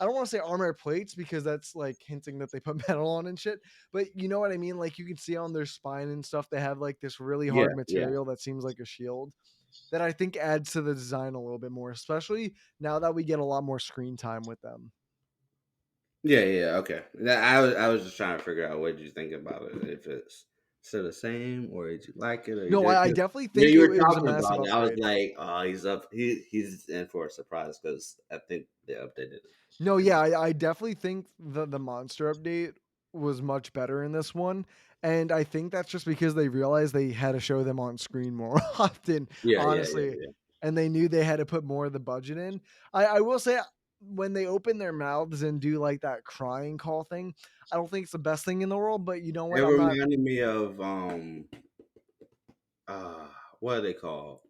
I don't want to say armor plates because that's like hinting that they put metal on and shit, but you know what I mean? Like you can see on their spine and stuff, they have like this really Yeah, hard yeah, material that seems like a shield that I think adds to the design a little bit more, especially now that we get a lot more screen time with them. yeah. Okay, I was just trying to figure out what did you think about it. If it's still the same, or did you like it, or you No, did? I 'Cause definitely when think you were it was a talking massive about it, I was upgrade. like, oh, he's up. He's in for a surprise because I think they updated it. No, And yeah, I definitely think the monster update was much better in this one, and I think that's just because they realized they had to show them on screen more often, yeah, yeah, yeah, honestly, yeah. and they knew they had to put more of the budget in. I will say when they open their mouths and do like that crying call thing, I don't think it's the best thing in the world, but you know It what? I'm not. reminded me of what are they called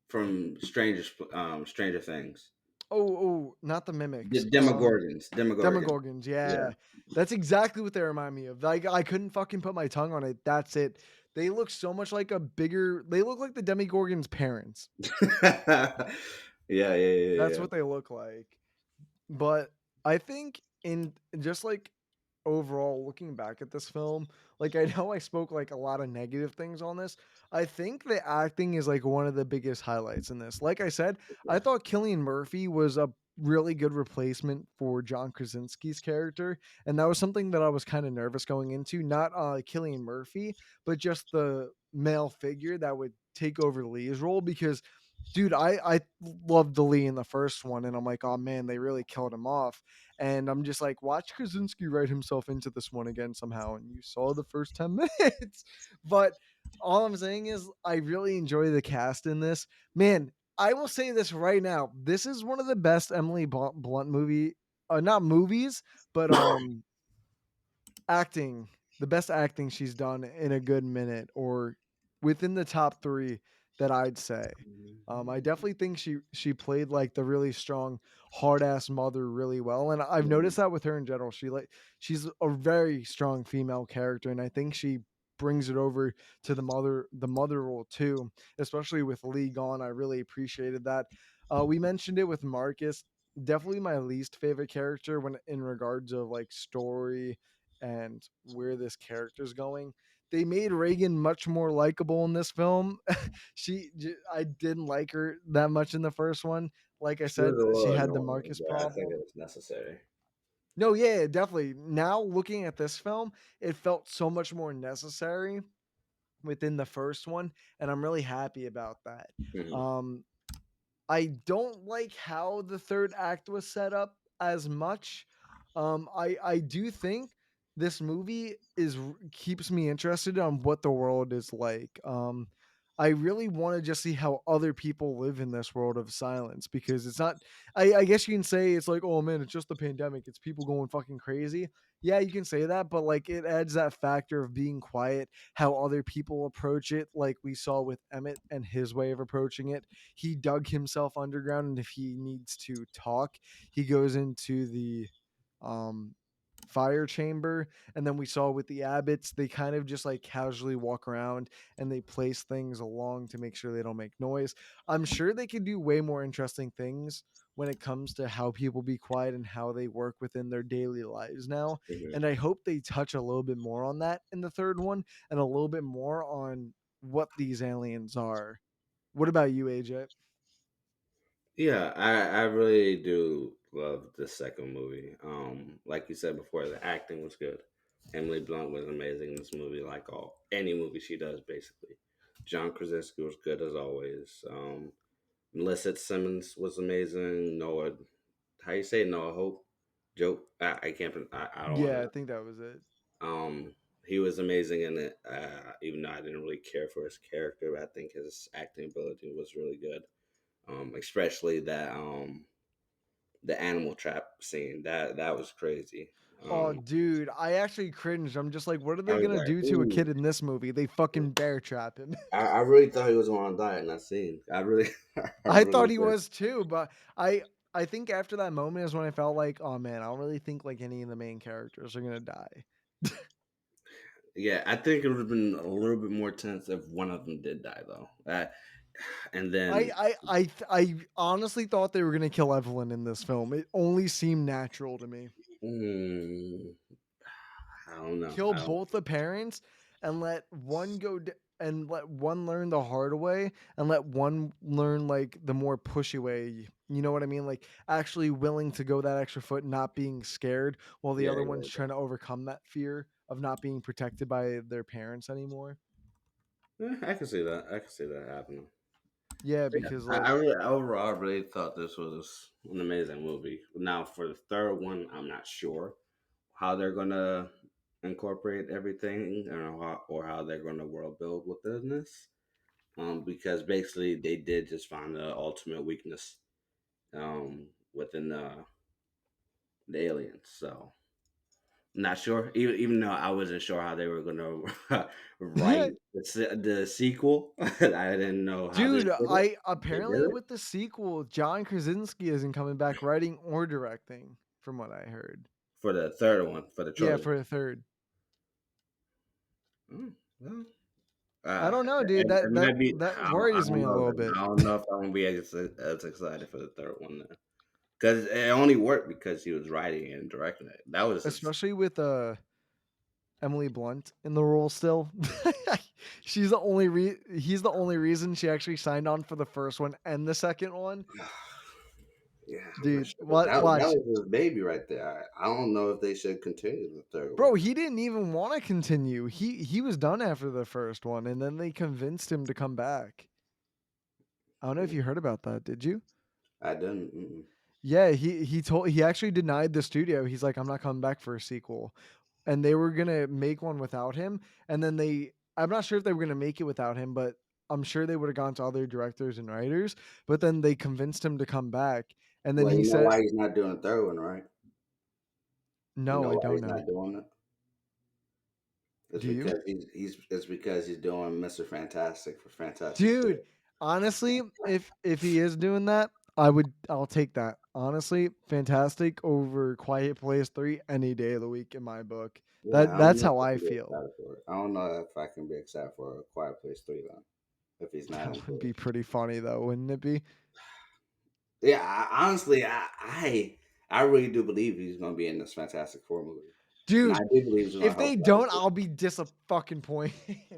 from Stranger Things? Oh, not the mimics. The Demogorgons. Demogorgon. Demogorgons, Yeah. yeah. That's exactly what they remind me of. Like, I couldn't fucking put my tongue on it. That's it. They look so much like a bigger they look like the Demogorgons' parents. Yeah, yeah, yeah, That's yeah. what they look like. But I think in just like overall looking back at this film, like I know I spoke like a lot of negative things on this. I think the acting is like one of the biggest highlights in this. Like I said, I thought Killian Murphy was a really good replacement for John Krasinski's character, and that was something that I was kind of nervous going into. Not Killian Murphy, but just the male figure that would take over Lee's role because dude, I loved the Lee in the first one, and I'm like, oh man, they really killed him off. And I'm just like, watch Krasinski write himself into this one again somehow. And you saw the first 10 minutes. But all I'm saying is, I really enjoy the cast in this. Man, I will say this right now. This is one of the best Emily Blunt movie, not movies, but acting, the best acting she's done in a good minute or within the top 3 that I'd say. I definitely think she played like the really strong hard ass mother really well, and I've Mhm. noticed that with her in general. She's a very strong female character, and I think she brings it over to the mother role too, especially with Lee gone. I really appreciated that. We mentioned it with Marcus. Definitely my least favorite character when in regards of like story and where this character's going. They made Reagan much more likable in this film. I didn't like her that much in the first one. Like I She was said, a she little had the annoying, Marcus but I think it problem. was necessary. No, yeah, definitely. Now looking at this film, it felt so much more necessary within the first one, and I'm really happy about that. Mhm. Um, I don't like how the third act was set up as much. I do think this movie keeps me interested on what the world is like. I really want to just see how other people live in this world of silence because it's not. I guess you can say it's like, oh man, it's just the pandemic. It's people going fucking crazy. Yeah, you can say that, but like it adds that factor of being quiet, how other people approach it, like we saw with Emmett and his way of approaching it. He dug himself underground, and if he needs to talk, he goes into the um fire chamber. And then we saw with the abbots, they kind of just like casually walk around and they place things along to make sure they don't make noise. I'm sure they could do way more interesting things when it comes to how people be quiet and how they work within their daily lives now. Mhm. And I hope they touch a little bit more on that in the third one and a little bit more on what these aliens are. What about you, AJ? Yeah, I really do love the second movie. Like you said before, the acting was good. Emily Blunt was amazing in this movie, like all any movie she does, basically. John Krasinski was good as always. Melissa Simmons was amazing. Noah, how you say it? Noah Hope, Joe. I can't. I don't want Yeah, I to. think that was it. He was amazing in it. Even though I didn't really care for his character, I think his acting ability was really good. Especially that the animal trap scene. That was crazy. Oh, dude, I actually cringed. I'm just like, what are I they was gonna like, do to a ooh. kid in this movie? They fucking bear trap him. I really thought he was on a diet in that scene. I really, I I really thought he did. was too, but I think after that moment is when I felt like, oh man, I don't really think like any of the main characters are gonna die. Yeah, I think it would have been a little bit more tense if one of them did die, though. And then, I honestly thought they were gonna kill Evelyn in this film. It only seemed natural to me. mm, I don't know. Kill I don't. both the parents and let one and let one learn the hard way and let one learn like the more pushy way. You know what I mean? Like actually willing to go that extra foot, not being scared, while the Yeah, other yeah, one's trying to overcome that fear of not being protected by their parents anymore. yeah. I can see that. I can see that happening. Yeah, Yeah, because I like really, overall, I really thought this was an amazing movie. Now, for the third one, I'm not sure how they're gonna incorporate everything, or how they're gonna world build within this. Because basically they did just find the ultimate weakness within the aliens. So not sure. Even though I wasn't sure how they were gonna write the sequel, I didn't know how they dude, did it. I They did apparently it with the sequel, John Krasinski isn't coming back writing or directing, from what I heard. for the third one for the Yeah, trilogy. for the third. Oh, well, I don't know, dude. it might be. That I worries me don't a know. little Then. bit. I don't know if I'm gonna be as excited for the third one then, because it only worked because he was writing and directing it. That was his. Especially with Emily Blunt in the role still. She's the only he's the only reason she actually signed on for the first one and the second one. Yeah, for Dude, sure. what That watch. was his baby right there. I don't know if they should continue the third Bro, one. he didn't even want to continue. He was done after the first one and then they convinced him to come back. I don't know if Mm, you heard about that, did you? I didn't. Mm-mm. Yeah, he actually denied the studio. He's like, I'm not coming back for a sequel. And they were gonna make one without him. And then I'm not sure if they were gonna make it without him, but I'm sure they would have gone to other directors and writers. But then they convinced him to come back. And then Well, he you know said, why he's not doing the third one, right? You no, know I why don't he's know. not doing it? It's Do you? because it's because he's doing Mr. Fantastic for Fantastic Dude, Four. honestly, if he is doing that, I'll take that. Honestly, fantastic over Quiet Place 3 any day of the week in my book. Yeah, I don't That's know if how I I can be feel. excited for it. I don't know if I can be excited for a Quiet Place 3 then, if he's not That into would it. be pretty funny though, wouldn't it be? Yeah, honestly, I really do believe he's going to be in this Fantastic Four movie, and I Dude, do believe he's going to if help they out. don't, I'll be fucking point,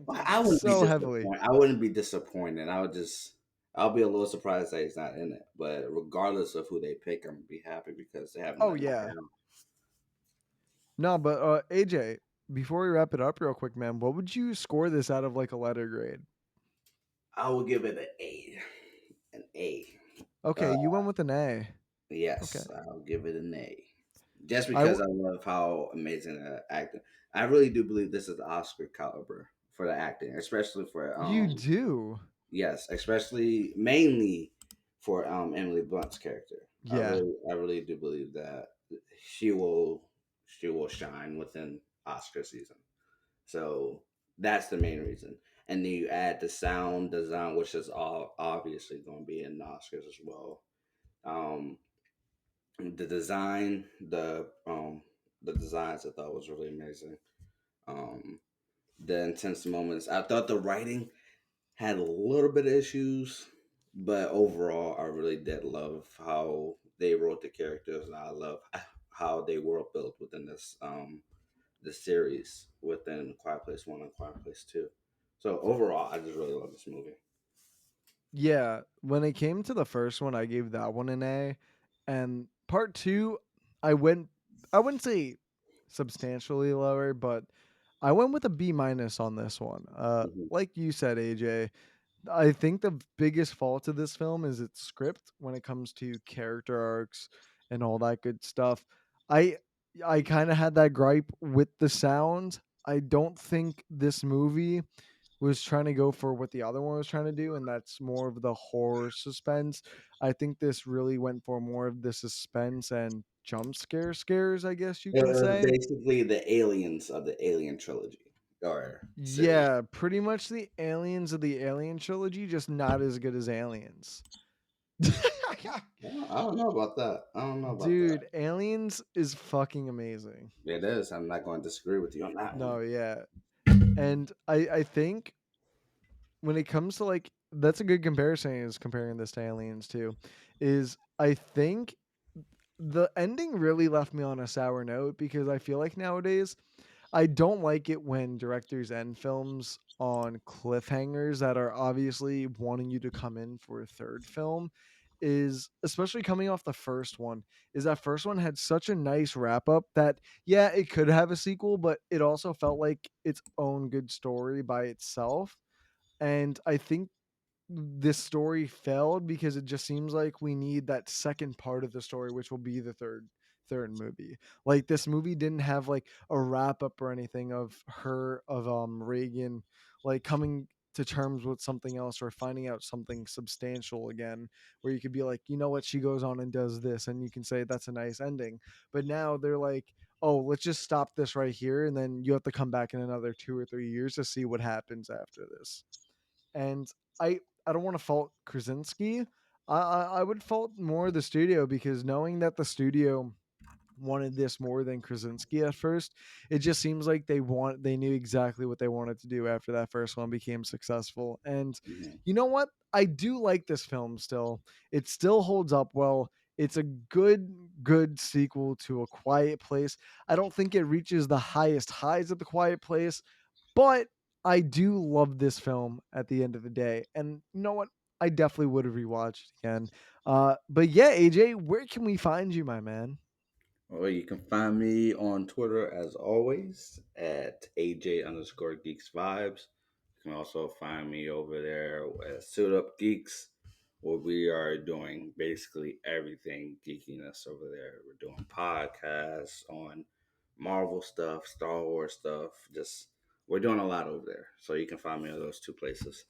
Well, dude, I wouldn't be so heavily. disappointed. I wouldn't be disappointed. I'll be a little surprised that he's not in it. But regardless of who they pick, I'm gonna be happy because they haven't Oh let me yeah. down. No, but AJ, before we wrap it up real quick, man, what would you score this out of like a letter grade? I will give it an A. An A. Okay, Uh, you went with an A. Okay. yes, I'll give it an A. Just I because w- I love how amazing the acting. I really do believe this is Oscar caliber for the acting, especially for you do. yes, especially mainly for Emily Blunt's character. Yeah. I really do believe that she will shine within Oscar season. So that's the main reason. And then you add the sound design, which is all obviously going to be in the Oscars as well. Um, the design, the designs I thought was really amazing. Um, the intense moments. I thought the writing had a little bit of issues, but overall, I really did love how they wrote the characters, and I love how they were built within this series within Quiet Place One and Quiet Place Two. So overall, I just really love this movie. Yeah, when it came to the first one, I gave that one an A, and part 2, I went I wouldn't say substantially lower, but I went with a B minus on this one. Hmm. Like you said, AJ, I think the biggest fault of this film is its script when it comes to character arcs and all that good stuff. I I kind of had that gripe with the sound. I don't think this movie was trying to go for what the other one was trying to do, and that's more of the horror suspense. I think this really went for more of the suspense and jump scares, I guess you It can was say. basically the aliens of the Alien trilogy or series. Yeah, pretty much the aliens of the Alien trilogy, just not as good as Aliens. I don't know about that. I don't know about that. Dude, Aliens is fucking amazing. It is. I'm not going to disagree with you on that No, one. yeah. And I think when it comes to like that's a good comparison is comparing this to Aliens too. Is I think the ending really left me on a sour note because I feel like nowadays I don't like it when directors end films on cliffhangers that are obviously wanting you to come in for a third film. Is especially coming off the first one, is that first one had such a nice wrap up that, yeah, it could have a sequel, but it also felt like its own good story by itself. And I think this story failed because it just seems like we need that second part of the story, which will be the third movie. Like this movie didn't have like a wrap up or anything of her of Reagan like coming to terms with something else or finding out something substantial again, where you could be like, you know what, she goes on and does this and you can say that's a nice ending. But now they're like, oh, let's just stop this right here, and then you have to come back in another 2 or 3 years to see what happens after this. And I I don't want to fault Krasinski. I would fault more the studio because knowing that the studio wanted this more than Krasinski at first, it just seems like they knew exactly what they wanted to do after that first one became successful. And Mhm. you know what? I do like this film still. It still holds up well. It's a good sequel to A Quiet Place. I don't think it reaches the highest highs of The Quiet Place, but I do love this film at the end of the day. And you know what? I definitely would have rewatched it again. But yeah, AJ, where can we find you, my man? Well, you can find me on Twitter as always at AJ underscore geeks vibes. You can also find me over there at Suit Up Geeks, where we are doing basically everything geekiness over there. We're doing podcasts on Marvel stuff, Star Wars stuff. Just we're doing a lot over there. So you can find me on those two places.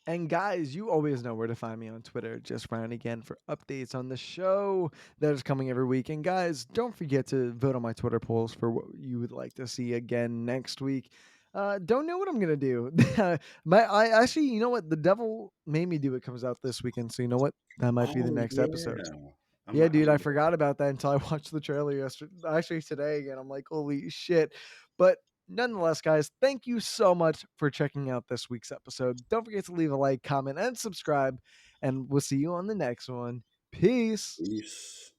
And guys, you always know where to find me on Twitter. Just Ryan again for updates on the show that is coming every week. And guys, don't forget to vote on my Twitter polls for what you would like to see again next week. Don't know what I'm gonna do. I actually, you know what? The Devil Made Me Do It comes out this weekend, so you know what? That might be the Oh next episode. yeah, Yeah, I'm dude, I gonna forgot about that until I watched the trailer yesterday. Actually, today again, I'm like, holy shit. But nonetheless, guys, thank you so much for checking out this week's episode. Don't forget to leave a like, comment, and subscribe. And we'll see you on the next one. Peace. peace.